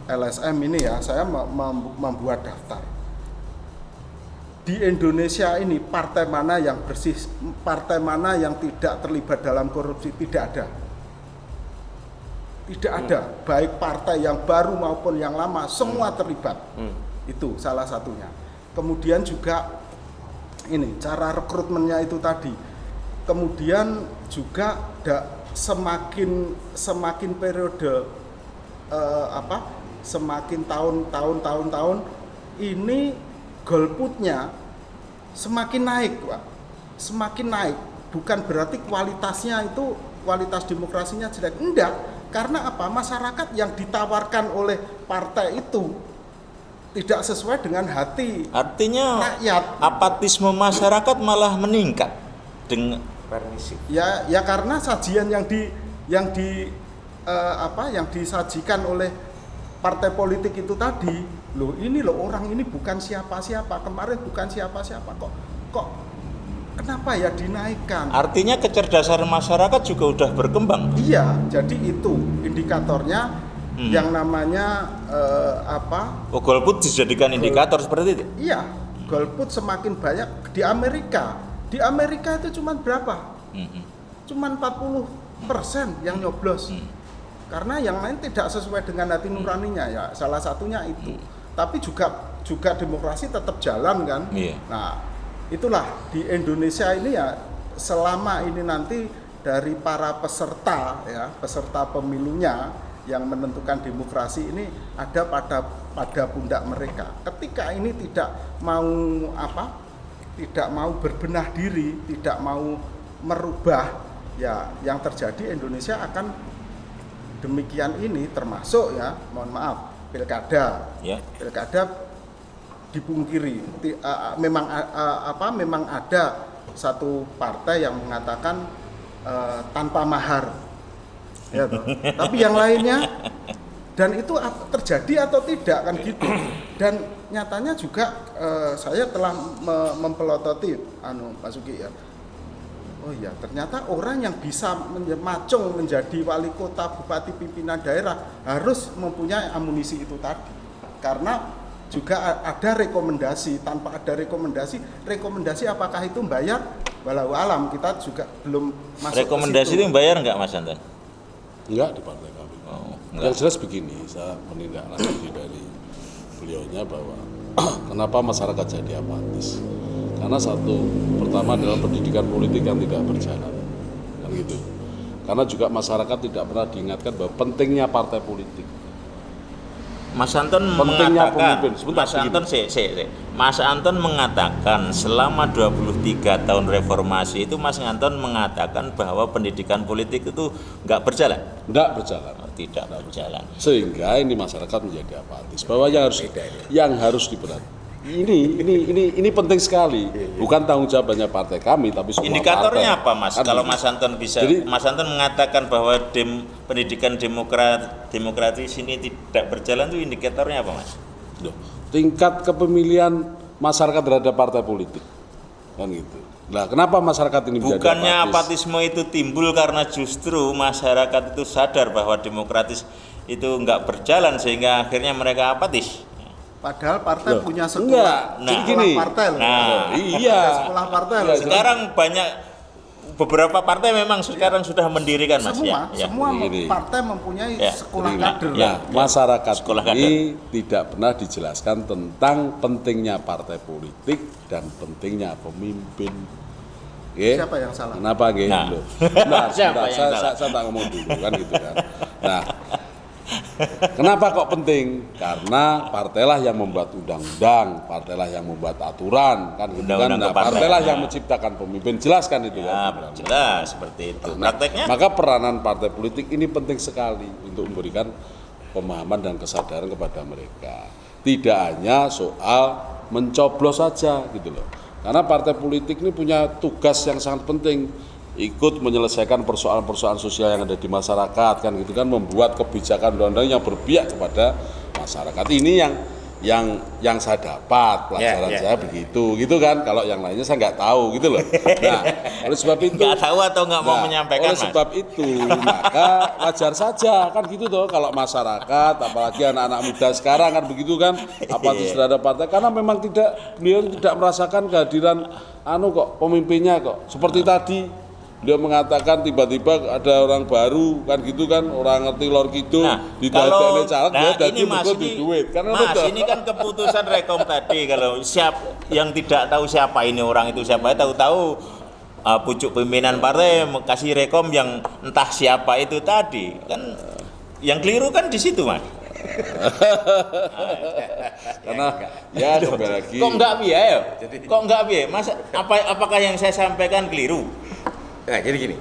LSM ini ya, saya membuat daftar. Di Indonesia ini partai mana yang bersih, partai mana yang tidak terlibat dalam korupsi, tidak ada. Tidak ada, baik partai yang baru maupun yang lama, semua terlibat. Itu salah satunya. Kemudian juga ini, cara rekrutmennya itu tadi. kemudian juga semakin periode semakin tahun ini golputnya semakin naik, Pak. Semakin naik. Bukan berarti kualitasnya itu, kualitas demokrasinya jelek. Enggak, karena apa? Masyarakat yang ditawarkan oleh partai itu tidak sesuai dengan hati. Artinya rakyat. apatisme masyarakat malah meningkat dengan permisif. Ya karena sajian yang disajikan oleh partai politik itu tadi, ini orang ini bukan siapa-siapa, kemarin bukan siapa-siapa, kok kenapa ya dinaikkan? Artinya kecerdasan masyarakat juga udah berkembang. Iya, jadi itu indikatornya yang namanya golput dijadikan indikator seperti itu? Iya, golput semakin banyak di Amerika. Di Amerika itu cuma berapa? Cuma 40% yang nyoblos. Karena yang lain tidak sesuai dengan hati nuraninya, ya salah satunya itu. Tapi juga demokrasi tetap jalan kan. Nah, itulah di Indonesia ini ya, selama ini nanti dari para peserta pemilunya yang menentukan demokrasi ini ada pada pundak mereka. Ketika ini tidak mau berbenah diri, tidak mau merubah, ya yang terjadi Indonesia akan demikian ini, termasuk ya, mohon maaf, pilkada dipungkiri. Memang ada satu partai yang mengatakan tanpa mahar, ya toh. Tapi yang lainnya, dan itu terjadi atau tidak kan gitu. Dan nyatanya juga saya telah mempelototi Pak Sugi ya. Oh iya, ternyata orang yang bisa macung menjadi wali kota, bupati, pimpinan daerah harus mempunyai amunisi itu tadi. Karena juga ada rekomendasi, tanpa ada rekomendasi apakah itu membayar? Walau alam, kita juga belum masuk rekomendasi itu membayar enggak, Mas Anton? Enggak, di partai kami. Yang jelas begini, saya menindaklanjuti dari beliaunya bahwa kenapa masyarakat jadi apatis. Karena pertama adalah pendidikan politik yang tidak berjalan, kan gitu. Karena juga masyarakat tidak pernah diingatkan bahwa pentingnya partai politik. Mas Anton mengatakan selama 23 tahun reformasi itu Mas Anton mengatakan bahwa pendidikan politik itu nggak berjalan. Nggak berjalan. Tidak berjalan. Sehingga ini masyarakat menjadi apatis. Bahwa yang harus diperhatikan. Ini penting sekali. Bukan tanggung jawabnya partai kami, tapi semua indikatornya partai. apa, Mas? Kalau Mas Anton bisa, Mas Anton mengatakan bahwa pendidikan demokratis ini tidak berjalan, itu indikatornya apa, Mas? Tingkat kepemilian masyarakat terhadap partai politik, kan gitu. Nah, kenapa masyarakat ini menjadi bukannya apatis? apatisme itu timbul karena justru masyarakat itu sadar bahwa demokratis itu nggak berjalan sehingga akhirnya mereka apatis. Padahal partai punya sekolah, partai loh. Iya. Sekolah partai loh. Sekarang beberapa partai memang sekarang sudah mendirikan, Mas. Semua partai mempunyai sekolah kader. Masyarakat ini tidak pernah dijelaskan tentang pentingnya partai politik dan pentingnya pemimpin. Siapa yang salah? Kenapa nggih? Saya tak ngomong dulu kan gitu kan. Nah, kenapa kok penting? Karena partailah yang membuat undang-undang, partailah yang membuat aturan, kan gitu kan. Nah, partailah yang menciptakan pemimpin, jelaskan itu kan. Jelas seperti itu. Prakteknya? Maka peranan partai politik ini penting sekali untuk memberikan pemahaman dan kesadaran kepada mereka. Tidak hanya soal mencoblos saja gitu loh. Karena partai politik ini punya tugas yang sangat penting. Ikut menyelesaikan persoalan-persoalan sosial yang ada di masyarakat, kan gitu kan, membuat kebijakan undang-undang yang berpihak kepada masyarakat. Ini yang saya dapat pelajaran saya begitu gitu kan. Kalau yang lainnya saya nggak tahu gitu loh. Nah, oleh sebab itu nggak tahu atau nggak mau menyampaikan, oleh sebab itu maka wajar saja kan gitu toh kalau masyarakat, apalagi anak-anak muda sekarang kan begitu kan, apatis terhadap partai karena memang beliau tidak merasakan kehadiran kok pemimpinnya kok seperti tadi. Dia mengatakan tiba-tiba ada orang baru kan gitu kan, orang ngerti lor gitu, didadekne caleg dia dadi mergo duit. Karena Mas, ini kan keputusan Rekom tadi, kalau yang tidak tahu siapa ini orang itu siapa, tahu-tahu pucuk pimpinan partai kasih rekom yang entah siapa itu tadi kan, yang keliru kan di situ mas. Karena ya kembali lagi. Kok enggak piye ya? Kok enggak piye? Mas apakah yang saya sampaikan keliru? Nah, jadi gini.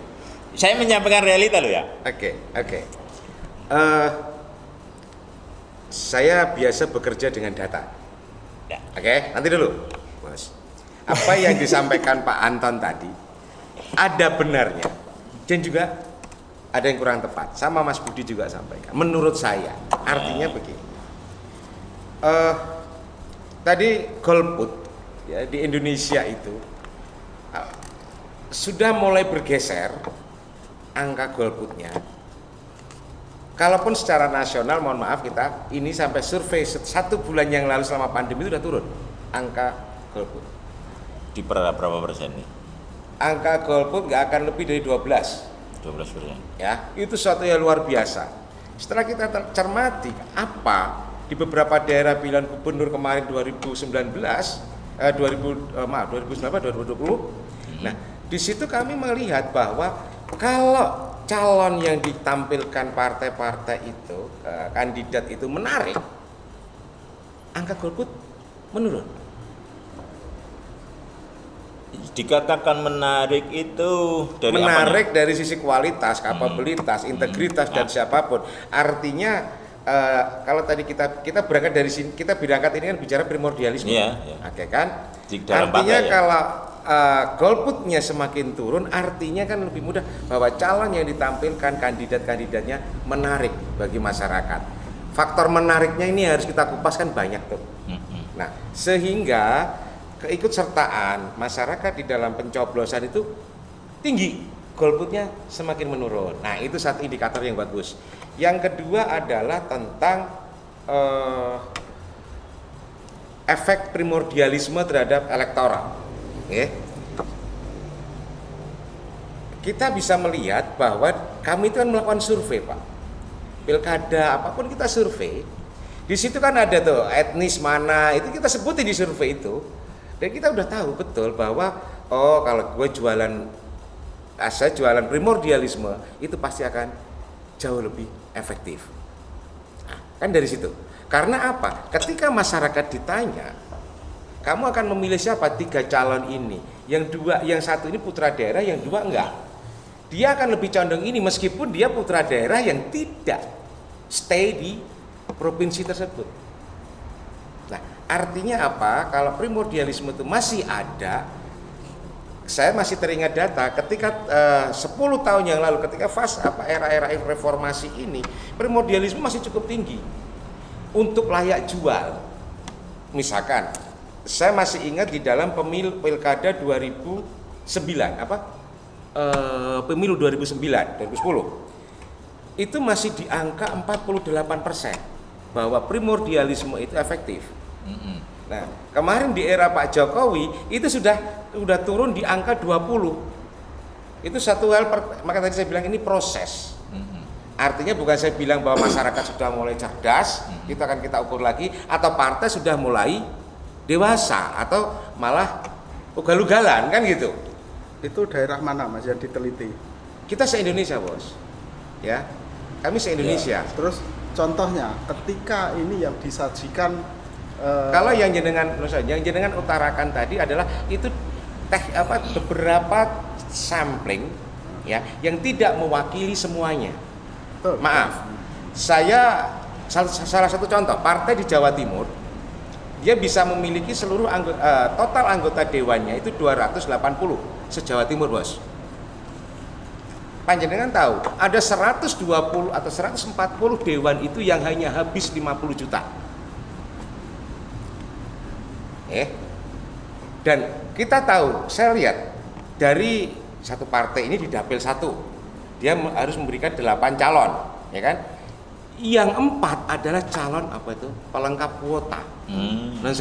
Saya menyampaikan realita loh ya. Oke. Saya biasa bekerja dengan data. Ya. Oke, nanti dulu, Bos. Apa yang disampaikan Pak Anton tadi ada benarnya dan juga ada yang kurang tepat. Sama Mas Budi juga sampaikan. Menurut saya, artinya begini. Tadi golput ya di Indonesia itu sudah mulai bergeser angka golputnya. Kalaupun secara nasional, mohon maaf kita ini sampai survei 1 bulan yang lalu selama pandemi itu sudah turun angka golput. Di berapa persen nih? Angka golput nggak akan lebih dari 12%. Ya, itu suatu yang luar biasa. Setelah kita cermati apa di beberapa daerah pilihan gubernur kemarin 2020. Nah, di situ kami melihat bahwa kalau calon yang ditampilkan partai-partai itu, kandidat itu menarik, angka golput menurun. Dikatakan menarik itu dari menarik apanya? Dari sisi kualitas, kapabilitas, integritas dan siapapun. Artinya kalau tadi kita berangkat dari sini, kita berangkat ini kan bicara primordialisme. Oke kan? Artinya kalau golputnya semakin turun, artinya kan lebih mudah bahwa calon yang ditampilkan kandidat-kandidatnya menarik bagi masyarakat. Faktor menariknya ini harus kita kupas kan banyak tuh. Nah, sehingga keikutsertaan masyarakat di dalam pencoblosan itu tinggi, golputnya semakin menurun. Nah, itu satu indikator yang bagus. Yang kedua adalah tentang efek primordialisme terhadap elektoral. Kita bisa melihat bahwa kami itu kan melakukan survei, Pak. Pilkada apapun kita survei. Di situ kan ada tuh etnis mana, itu kita sebutin di survei itu. Dan kita udah tahu betul bahwa kalau gue saya jualan primordialisme itu pasti akan jauh lebih efektif. Nah, kan dari situ. Karena apa? Ketika masyarakat ditanya, kamu akan memilih siapa 3 calon ini? Yang satu ini putra daerah, yang 2 enggak. Dia akan lebih condong ini meskipun dia putra daerah yang tidak stay di provinsi tersebut. Nah, artinya apa? Kalau primordialisme itu masih ada, saya masih teringat data ketika 10 tahun yang lalu ketika era-era reformasi ini, primordialisme masih cukup tinggi untuk layak jual. Misalkan, saya masih ingat di dalam pilkada 2009 pemilu 2009, 2010 itu masih di angka 48% bahwa primordialisme itu efektif. Nah, kemarin di era Pak Jokowi itu sudah turun di angka 20. Itu satu hal, maka tadi saya bilang ini proses. Artinya bukan saya bilang bahwa masyarakat sudah mulai cerdas, itu akan kita ukur lagi, atau partai sudah mulai dewasa, atau malah ugal-ugalan, kan gitu. Itu daerah mana Mas yang diteliti? Kita se-Indonesia, Bos. Ya, kami se-Indonesia. Ya. Terus contohnya, ketika ini yang disajikan kalau yang jenengan utarakan tadi adalah itu beberapa sampling ya yang tidak mewakili semuanya. Betul. Maaf. Saya salah satu contoh partai di Jawa Timur dia bisa memiliki seluruh total anggota dewannya itu 280 se-Jawa Timur, Bos. Panjenengan tahu, ada 120 atau 140 dewan itu yang hanya habis 50 juta. Dan kita tahu, saya lihat dari satu partai ini di dapil 1, dia harus memberikan 8 calon, ya kan? Yang 4 adalah calon pelengkap kuota. Nah,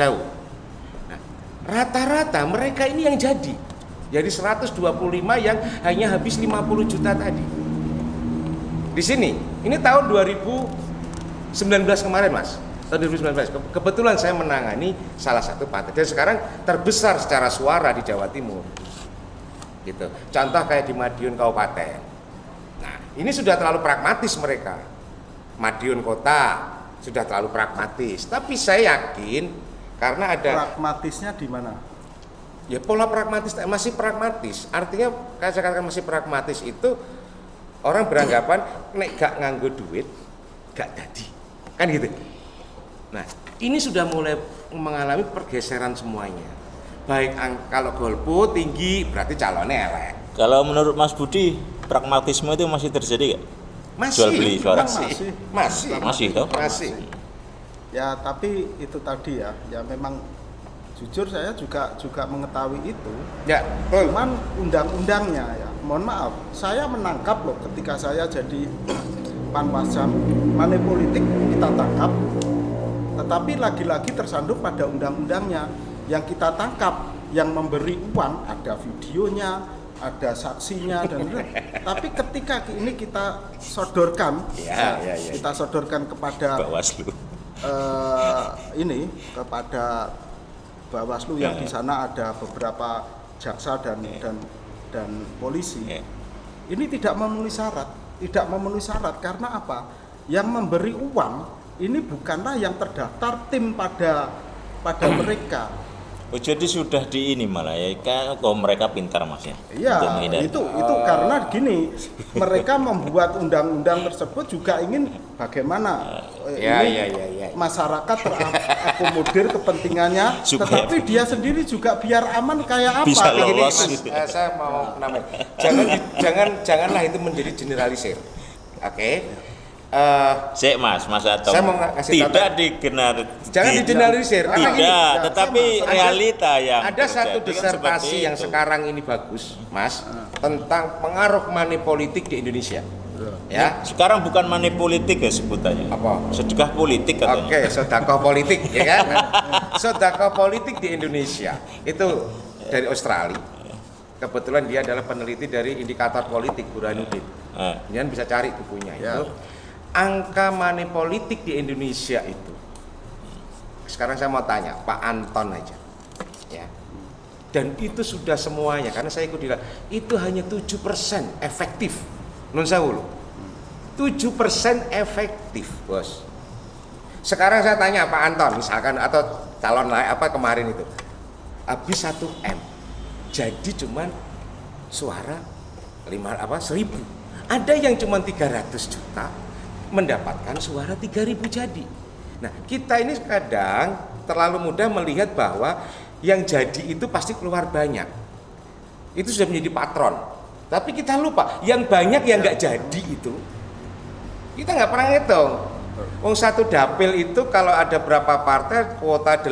rata-rata mereka ini yang jadi 125 yang hanya habis 50 juta tadi. Di sini, ini tahun 2019 kemarin, Mas. Tahun 2019, kebetulan saya menangani salah satu partai dan sekarang terbesar secara suara di Jawa Timur. gitu. Contoh kayak di Madiun Kabupaten. Nah, ini sudah terlalu pragmatis mereka. Madiun Kota sudah terlalu pragmatis. Tapi saya yakin karena ada Pragmatisnya di mana? ya pola pragmatis masih pragmatis. Artinya kayak saya katakan masih pragmatis itu orang beranggapan nek gak nganggo duit gak jadi. Kan gitu. Nah, ini sudah mulai mengalami pergeseran semuanya. Baik kalau golput tinggi berarti calonnya elek. Kalau menurut Mas Budi, pragmatisme itu masih terjadi nggak? Masih, Jual beli suara. masih Toh? masih. Ya tapi itu tadi ya memang jujur saya juga mengetahui itu. Ya, Cuman undang-undangnya ya, mohon maaf, saya menangkap loh ketika saya jadi Panwascam, money politik kita tangkap, tetapi lagi-lagi tersandung pada undang-undangnya. Yang kita tangkap, yang memberi uang ada videonya, ada saksinya dan tapi ketika ini kita sodorkan, kita sodorkan kepada Bawaslu. ini kepada Bawaslu yang di sana ada beberapa jaksa dan polisi. Ini tidak memenuhi syarat karena apa? Yang memberi uang ini bukanlah yang terdaftar tim pada mereka. Oh, jadi sudah di ini malah ya, kan kok mereka pintar Mas ya. Iya, itu karena gini, mereka membuat undang-undang tersebut juga ingin bagaimana masyarakat terakomodir kepentingannya, tetapi dia sendiri juga biar aman kayak apa. Bisa Begini, lolos. Mas, saya mau namanya. Janganlah itu menjadi generalisir. Oke. Sik Mas Atong. Saya mau ngasih tidak digenar. Jangan digeneralisir. Tidak, tetapi realita yang ada satu terjadi kan disertasi seperti yang itu. sekarang ini bagus, Mas, tentang pengaruh money politik di Indonesia. Ya. Sekarang bukan money politik ya sebutannya. Apa? Sedekah politik katanya. Oke, sedekah politik, ya kan? Sedekah politik di Indonesia itu dari Australia. Kebetulan dia adalah peneliti dari indikator politik Burhanuddin. Kalian bisa cari bukunya itu. Angka money politik di Indonesia itu. Sekarang saya mau tanya Pak Anton aja. Ya. Dan itu sudah semuanya karena saya ikut itu hanya 7% efektif. Nun sewu. 7% efektif, Bos. Sekarang saya tanya Pak Anton misalkan atau calon lain apa kemarin itu. Habis 1M. Jadi cuman suara 1.000. Ada yang cuma 300 juta mendapatkan suara 3.000 jadi. Nah, kita ini kadang terlalu mudah melihat bahwa yang jadi itu pasti keluar banyak. Itu sudah menjadi patron. Tapi kita lupa, yang banyak yang nggak jadi itu, kita nggak pernah ngitung. Satu dapil itu kalau ada berapa partai, kuota 8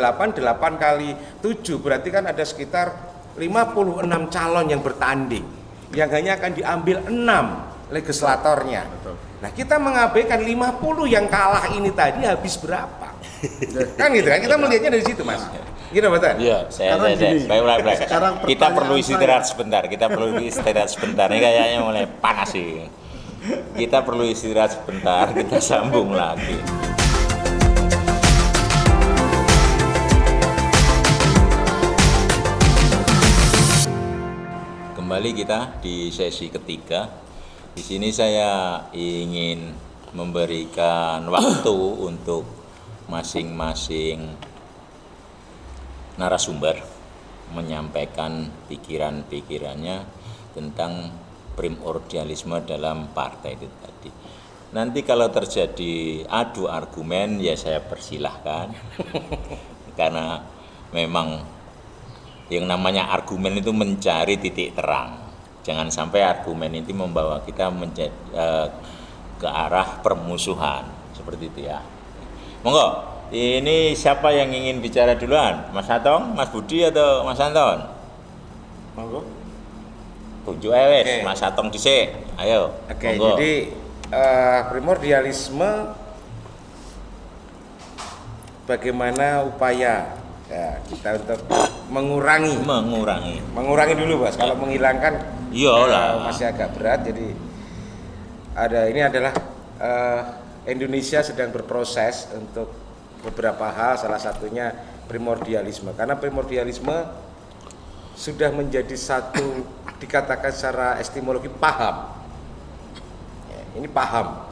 kali 7, berarti kan ada sekitar 56 calon yang bertanding. Yang hanya akan diambil 6 legislatornya. Nah, kita mengabaikan 50 yang kalah ini tadi habis berapa? Kan gitu kan, kita melihatnya dari situ, Mas. Gitu betul? Iya, baik. Kita perlu istirahat sebentar. Ini kayaknya mulai panas sih. Kita perlu istirahat sebentar, kita sambung lagi. Kembali kita di sesi ketiga. Di sini saya ingin memberikan waktu untuk masing-masing narasumber menyampaikan pikiran-pikirannya tentang primordialisme dalam partai itu tadi. Nanti kalau terjadi adu argumen ya saya persilahkan karena memang yang namanya argumen itu mencari titik terang. Jangan sampai argumen itu membawa kita ke arah permusuhan seperti itu ya. Monggo, ini siapa yang ingin bicara duluan? Mas Atong, Mas Budi atau Mas Anton? Monggo. Tunjuk aja, Mas Atong dhisik. Ayo. Oke, monggo. jadi primordialisme bagaimana upaya ya, kita untuk mengurangi dulu, Bos. Kalau menghilangkan masih agak berat. Jadi ini adalah Indonesia sedang berproses untuk beberapa hal, salah satunya primordialisme. Karena primordialisme sudah menjadi satu dikatakan secara epistemologi paham. Ini paham,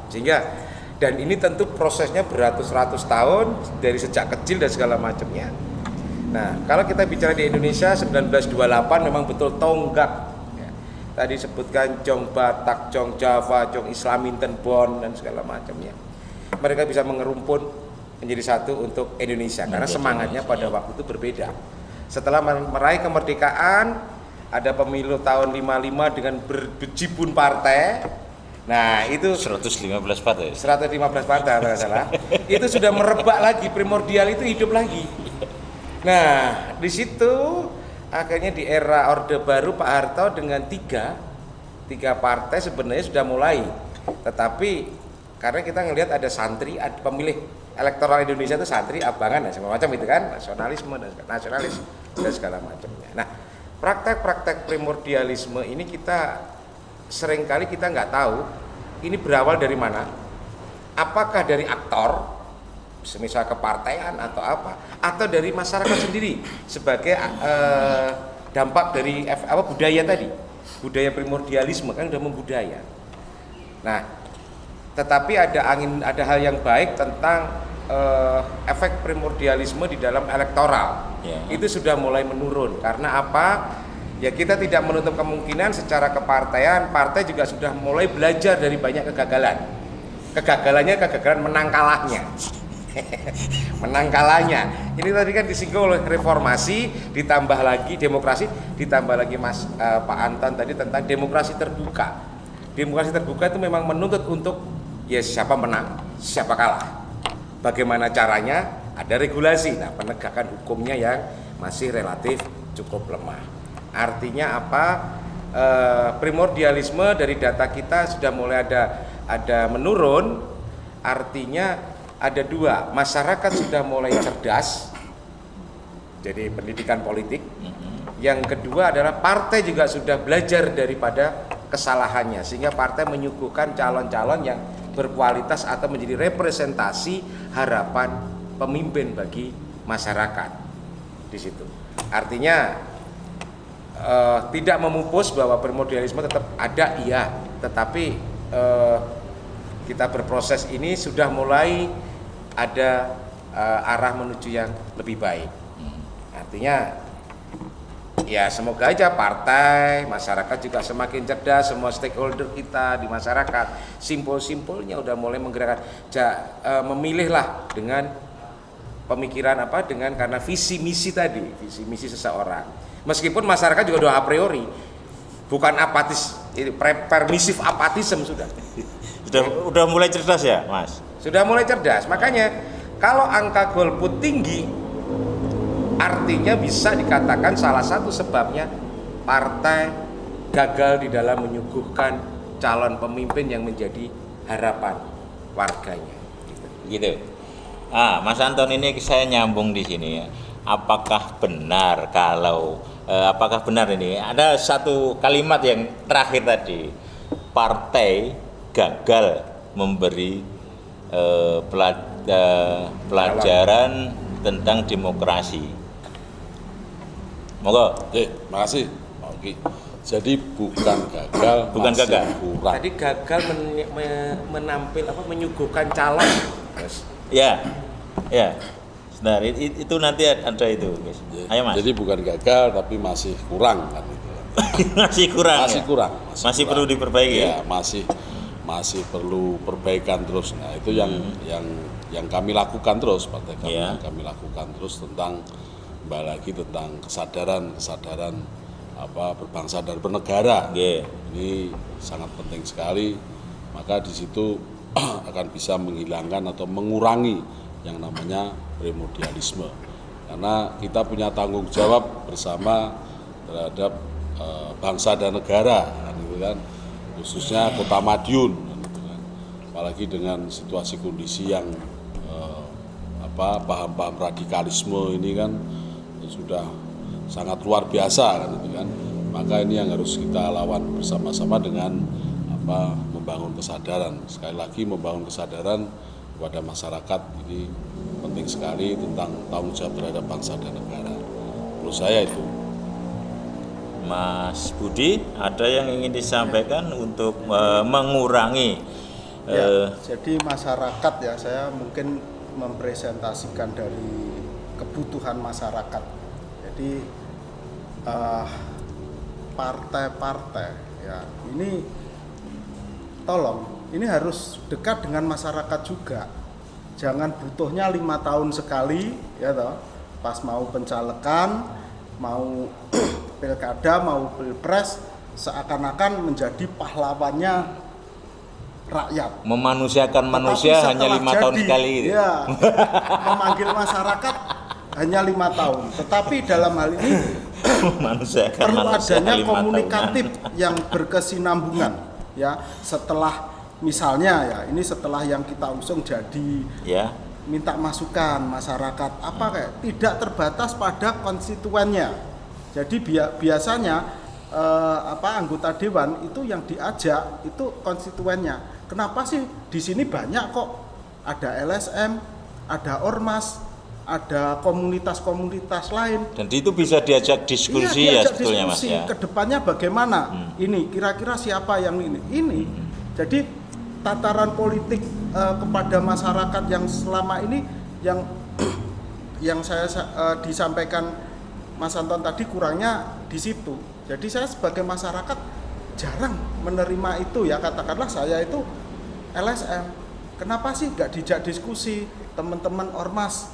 sehingga dan ini tentu prosesnya beratus-ratus tahun dari sejak kecil dan segala macamnya. Nah, kalau kita bicara di Indonesia 1928 memang betul tonggak. Ya. Tadi sebutkan Jong Batak, Jong Java, Jong Islaminten Bon dan segala macamnya. Mereka bisa mengerumpun menjadi satu untuk Indonesia karena semangatnya pada waktu itu berbeda. Setelah meraih kemerdekaan, ada pemilu tahun 55 dengan berjibun partai. Nah, itu 115 partai. 115 partai kalau salah. Itu sudah merebak lagi, primordial itu hidup lagi. Nah, di situ akhirnya di era Orde Baru Pak Harto dengan tiga partai sebenarnya sudah mulai. Tetapi karena kita ngelihat ada santri, ada pemilih elektoral Indonesia itu santri, abangan dan segala macam itu kan, nasionalisme dan nasionalis dan segala macamnya. Nah, praktek-praktek primordialisme ini kita seringkali kita nggak tahu ini berawal dari mana. Apakah dari aktor, semisal kepartaian atau apa, atau dari masyarakat sendiri sebagai dampak dari budaya tadi, budaya primordialisme kan udah membudaya. Nah, tetapi ada hal yang baik tentang efek primordialisme di dalam elektoral. Itu sudah mulai menurun karena apa? Ya kita tidak menutup kemungkinan secara kepartaian partai juga sudah mulai belajar dari banyak kegagalan. Kegagalan menang kalahnya. Menang kalahnya. Ini tadi kan disinggung oleh reformasi, ditambah lagi demokrasi, ditambah lagi Pak Anton tadi tentang demokrasi terbuka. Demokrasi terbuka itu memang menuntut untuk ya siapa menang, siapa kalah. Bagaimana caranya? Ada regulasi. Nah, penegakan hukumnya yang masih relatif cukup lemah. Artinya apa? Primordialisme dari data kita sudah mulai ada menurun. Artinya ada dua, masyarakat sudah mulai cerdas. Jadi pendidikan politik. Yang kedua adalah partai juga sudah belajar daripada kesalahannya sehingga partai menyuguhkan calon-calon yang berkualitas atau menjadi representasi harapan pemimpin bagi masyarakat di situ. Artinya tidak memupus bahwa primordialisme tetap ada, iya, tetapi kita berproses ini sudah mulai ada arah menuju yang lebih baik. Artinya ya semoga aja partai, masyarakat juga semakin cerdas, semua stakeholder kita di masyarakat simpul-simpulnya udah mulai menggerakkan, memilihlah dengan pemikiran dengan karena visi misi tadi, visi misi seseorang. Meskipun masyarakat juga udah a priori bukan apatis, permisif apatisme sudah mulai cerdas ya, Mas. Sudah mulai cerdas. Makanya kalau angka golput tinggi artinya bisa dikatakan salah satu sebabnya partai gagal di dalam menyuguhkan calon pemimpin yang menjadi harapan warganya. Gitu. Mas Anton ini saya nyambung di sini ya. Apakah benar ini ada satu kalimat yang terakhir tadi, partai gagal memberi pelajaran tentang demokrasi. Monggo. Makasih. Oke. Jadi bukan gagal, kurang. Tadi gagal menyuguhkan calon. Ya. Nah, itu nanti ada itu, guys. Ayo, Mas. Jadi bukan gagal tapi masih kurang kan itu. Masih kurang. Masih perlu diperbaiki. Ya, masih perlu perbaikan terus. Nah, itu yang kami lakukan terus, partai kami yang kami lakukan terus tentang kembali lagi tentang kesadaran berbangsa dan bernegara. Ini sangat penting sekali. Maka di situ akan bisa menghilangkan atau mengurangi yang namanya primordialisme. Karena kita punya tanggung jawab bersama terhadap bangsa dan negara, kan, khususnya Kota Madiun, kan. Apalagi dengan situasi kondisi yang paham-paham radikalisme ini kan sudah sangat luar biasa, kan. Maka ini yang harus kita lawan bersama-sama dengan membangun kesadaran. Sekali lagi membangun kesadaran kepada masyarakat ini penting sekali tentang tanggung jawab terhadap bangsa dan negara. Menurut saya itu. Mas Budi, ada yang ingin disampaikan untuk mengurangi jadi masyarakat ya, saya mungkin mempresentasikan dari kebutuhan masyarakat. Jadi partai-partai ya, ini tolong, ini harus dekat dengan masyarakat juga. Jangan butuhnya 5 tahun sekali ya toh, pas mau pencalekan, mau pilkada, mau pilpres, seakan-akan menjadi pahlawannya rakyat. Memanusiakan manusia hanya 5 tahun sekali gitu. Ya, memanggil masyarakat hanya 5 tahun. Tetapi dalam hal ini perlu adanya komunikatif yang berkesinambungan. Ya, setelah misalnya ya, ini setelah yang kita usung jadi ya, minta masukan masyarakat apa kayak tidak terbatas pada konstituennya. Jadi biasanya anggota dewan itu yang diajak itu konstituennya. Kenapa sih di sini banyak kok, ada LSM, ada ormas, ada komunitas-komunitas lain. Dan itu bisa diajak diskusi ya sebetulnya Mas ya. Kedepannya bagaimana? Ini kira-kira siapa yang ini? Jadi tataran politik kepada masyarakat yang selama ini yang saya disampaikan Mas Anton tadi kurangnya di situ. Jadi saya sebagai masyarakat jarang menerima itu ya, katakanlah saya itu LSM. Kenapa sih nggak dijak diskusi teman-teman ormas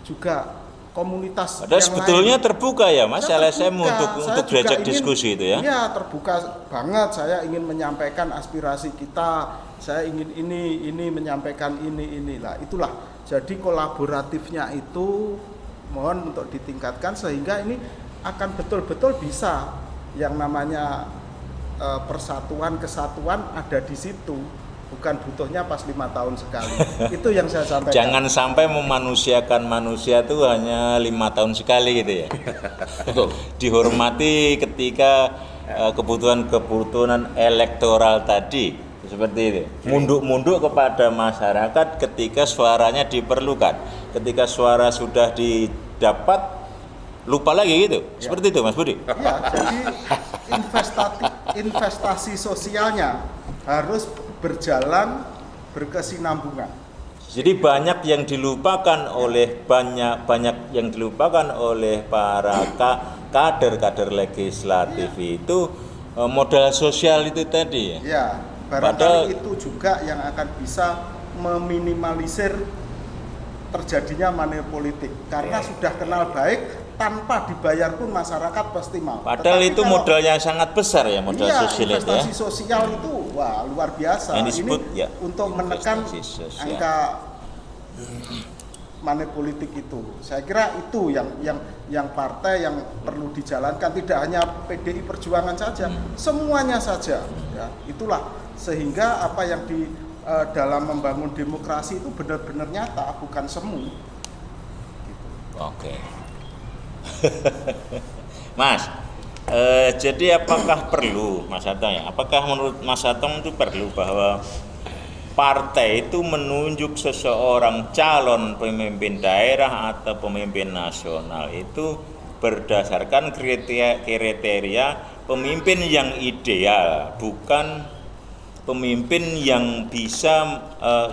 juga komunitas yang sebetulnya lain. Terbuka ya Mas saya LSM terbuka. untuk diajak diskusi itu ya? Iya terbuka banget, saya ingin menyampaikan aspirasi kita, saya ingin ini menyampaikan ini lah, itulah. Jadi kolaboratifnya itu mohon untuk ditingkatkan sehingga ini akan betul-betul bisa yang namanya persatuan kesatuan ada di situ, bukan butuhnya pas 5 tahun sekali. Itu yang saya sampaikan. Jangan sampai memanusiakan manusia itu hanya 5 tahun sekali gitu ya. Dihormati ketika kebutuhan elektoral tadi seperti itu. Munduk-munduk kepada masyarakat ketika suaranya diperlukan. Ketika suara sudah didapat lupa lagi gitu. Ya. Seperti itu Mas Budi. Ya, jadi investasi sosialnya harus berjalan berkesinambungan. Jadi banyak yang dilupakan oleh yang dilupakan oleh para kader legislatif itu modal sosial itu tadi ya. Ya, barangkali itu juga yang akan bisa meminimalisir terjadinya money politik karena sudah kenal baik, tanpa dibayar pun masyarakat pasti mau. Padahal itu modal yang sangat besar ya, modal sosial itu ya. Investasi sosial itu wah luar biasa. Yang disebut ini ya untuk menekan angka money politik itu. Saya kira itu yang partai yang perlu dijalankan, tidak hanya PDI Perjuangan saja, semuanya saja ya. Itulah sehingga apa yang di dalam membangun demokrasi itu benar-benar nyata, bukan semu. Oke. Mas, jadi apakah perlu Mas Atong ya? Apakah menurut Mas Atong itu perlu bahwa partai itu menunjuk seseorang calon pemimpin daerah atau pemimpin nasional itu berdasarkan kriteria pemimpin yang ideal, bukan pemimpin yang bisa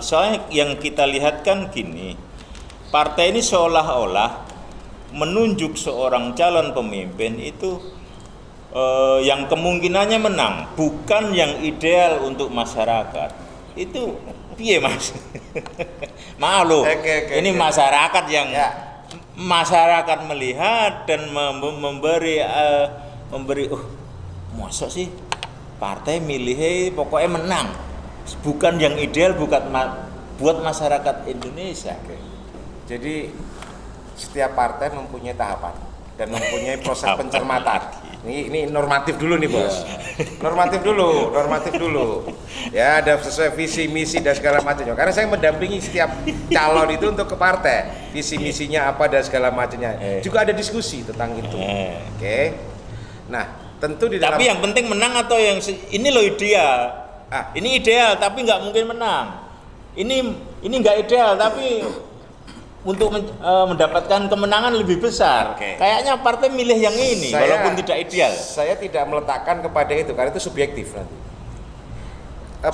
soalnya yang kita lihat kan gini, partai ini seolah-olah menunjuk seorang calon pemimpin itu yang kemungkinannya menang, bukan yang ideal untuk masyarakat. Itu piye Mas? Malu. Ini masyarakat yang masyarakat melihat dan memberi masa sih partai milih pokoknya menang, bukan yang ideal buat masyarakat Indonesia. Jadi setiap partai mempunyai tahapan dan mempunyai proses pencermatan. Ini normatif dulu nih bos. Normatif dulu. Ya ada sesuai visi misi dan segala macamnya. Karena saya mendampingi setiap calon itu untuk ke partai, visi misinya apa dan segala macamnya. Juga ada diskusi tentang itu. Oke. Nah tentu di dalam. Tapi yang penting menang atau yang ini loh ideal. Ini ideal tapi nggak mungkin menang. Ini nggak ideal tapi mendapatkan kemenangan lebih besar. Oke. Kayaknya partai milih yang ini walaupun tidak ideal. Saya tidak meletakkan kepada itu karena itu subjektif nanti.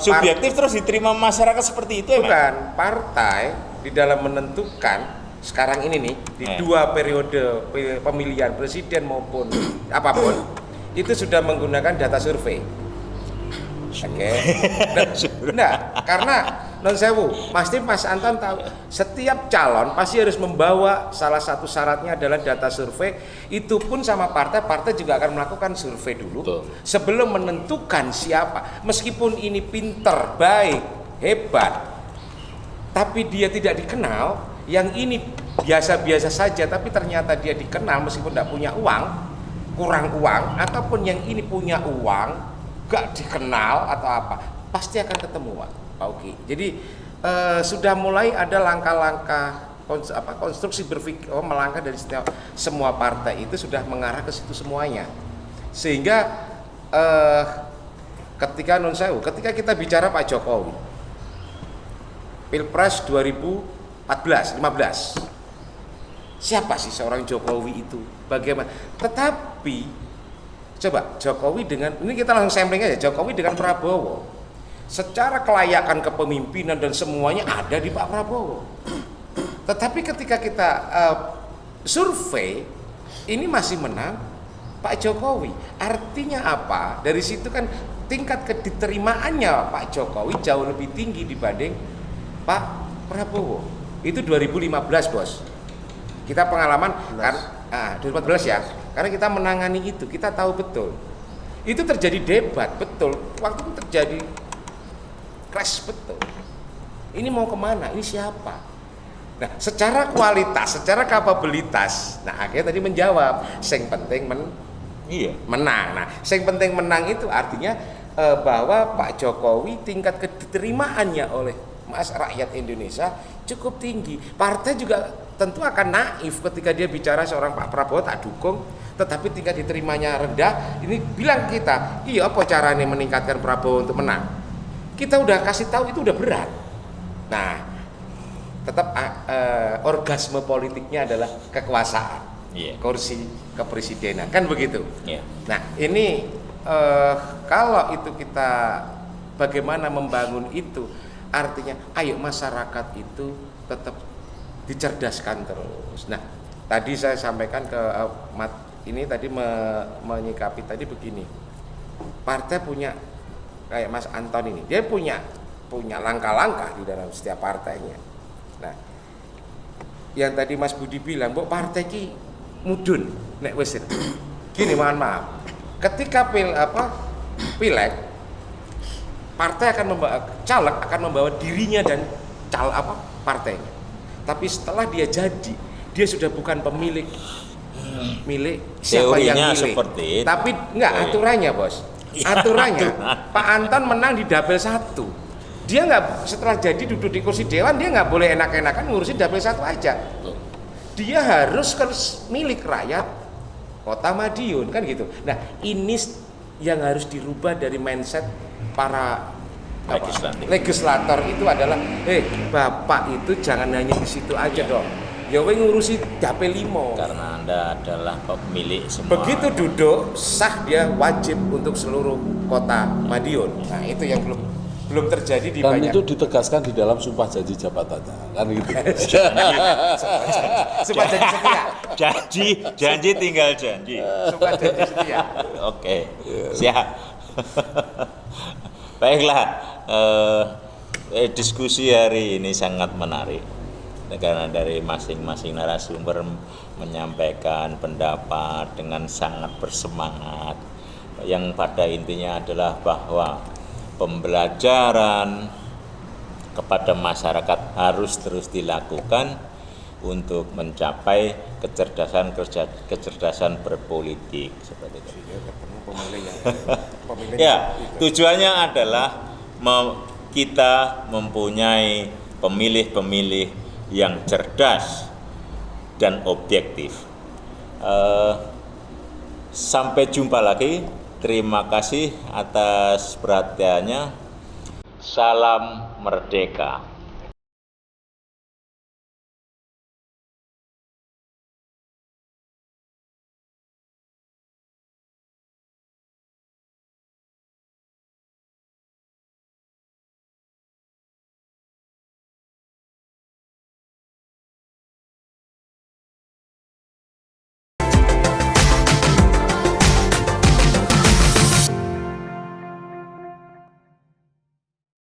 Subjektif terus diterima masyarakat seperti itu ya, Mas? Bukan, partai di dalam menentukan sekarang ini nih di 2 periode pemilihan presiden maupun apapun itu sudah menggunakan data survei. Oke. Nah, karena non sewu, pasti Mas Anton tahu setiap calon pasti harus membawa salah satu syaratnya adalah data survei. Itu pun sama partai juga akan melakukan survei dulu. Betul. Sebelum menentukan siapa. Meskipun ini pinter, baik, hebat, tapi dia tidak dikenal. Yang ini biasa-biasa saja, tapi ternyata dia dikenal meskipun tidak punya uang, kurang uang, ataupun yang ini punya uang, gak dikenal atau apa, pasti akan ketemu Pak Uki. Jadi sudah mulai ada langkah-langkah konstruksi berpikir melangkah dari semua partai itu sudah mengarah ke situ semuanya. Sehingga ketika kita bicara Pak Jokowi Pilpres 2014-15, siapa sih seorang Jokowi itu? Bagaimana? Tetapi coba Jokowi dengan ini kita langsung sampling aja, Jokowi dengan Prabowo. Secara kelayakan kepemimpinan dan semuanya ada di Pak Prabowo. Tetapi ketika kita survei ini masih menang Pak Jokowi. Artinya apa? Dari situ kan tingkat kediterima,annya Pak Jokowi jauh lebih tinggi dibanding Pak Prabowo. Itu 2015 bos. Kita pengalaman kan 2014 ya. Karena kita menangani itu, kita tahu betul. Itu terjadi debat betul. Waktu itu terjadi crash betul. Ini mau kemana? Ini siapa? Nah, secara kualitas, secara kapabilitas. Nah, akhirnya tadi menjawab. Sing penting menang. Nah, sing penting menang itu artinya bahwa Pak Jokowi tingkat kediterima,annya oleh rakyat Indonesia cukup tinggi. Partai juga tentu akan naif ketika dia bicara seorang Pak Prabowo tak dukung, tetapi tingkat diterimanya rendah. Ini bilang kita, iya apa caranya meningkatkan Prabowo untuk menang? Kita udah kasih tahu itu udah berat. Nah, tetap orgasme politiknya adalah kekuasaan, kursi kepresidenan, kan begitu. Nah, ini kalau itu kita bagaimana membangun itu. Artinya, ayo masyarakat itu tetap dicerdaskan terus. Nah, tadi saya sampaikan ke ini tadi menyikapi tadi begini. Partai punya kayak Mas Anton ini, dia punya langkah-langkah di dalam setiap partainya. Nah, yang tadi Mas Budi bilang, "Bu, partai ki mudun nek wis." Gini, mohon maaf. Ketika pileg partai akan caleg akan membawa dirinya dan partainya. Tapi setelah dia jadi, dia sudah bukan pemilik siapa yang milih. Seperti itu. Tapi enggak aturannya, Bos. Aturannya Pak Anton menang di dapil 1. Dia enggak setelah jadi duduk di kursi dewan, dia enggak boleh enak-enakan ngurusin dapil 1 aja. Dia harus milik rakyat Kota Madiun, kan gitu. Nah, ini yang harus dirubah dari mindset para legislator itu adalah, Bapak itu jangan hanya di situ aja dong. Ya we ngurusi dapil 5. Karena Anda adalah pemilik semua. Begitu duduk sah dia wajib untuk seluruh Kota Madiun. Nah, itu yang belum terjadi di dan banyak. itu ditegaskan di dalam sumpah janji jabatannya, kan gitu. Sumpah janji setia. Janji tinggal janji. Sumpah janji setia. Oke, siap. Baiklah, diskusi hari ini sangat menarik karena dari masing-masing narasumber menyampaikan pendapat dengan sangat bersemangat, yang pada intinya adalah bahwa pembelajaran kepada masyarakat harus terus dilakukan untuk mencapai kecerdasan berpolitik seperti itu. Ya, tujuannya adalah kita mempunyai pemilih-pemilih yang cerdas dan objektif. Sampai jumpa lagi. Terima kasih atas perhatiannya. Salam merdeka.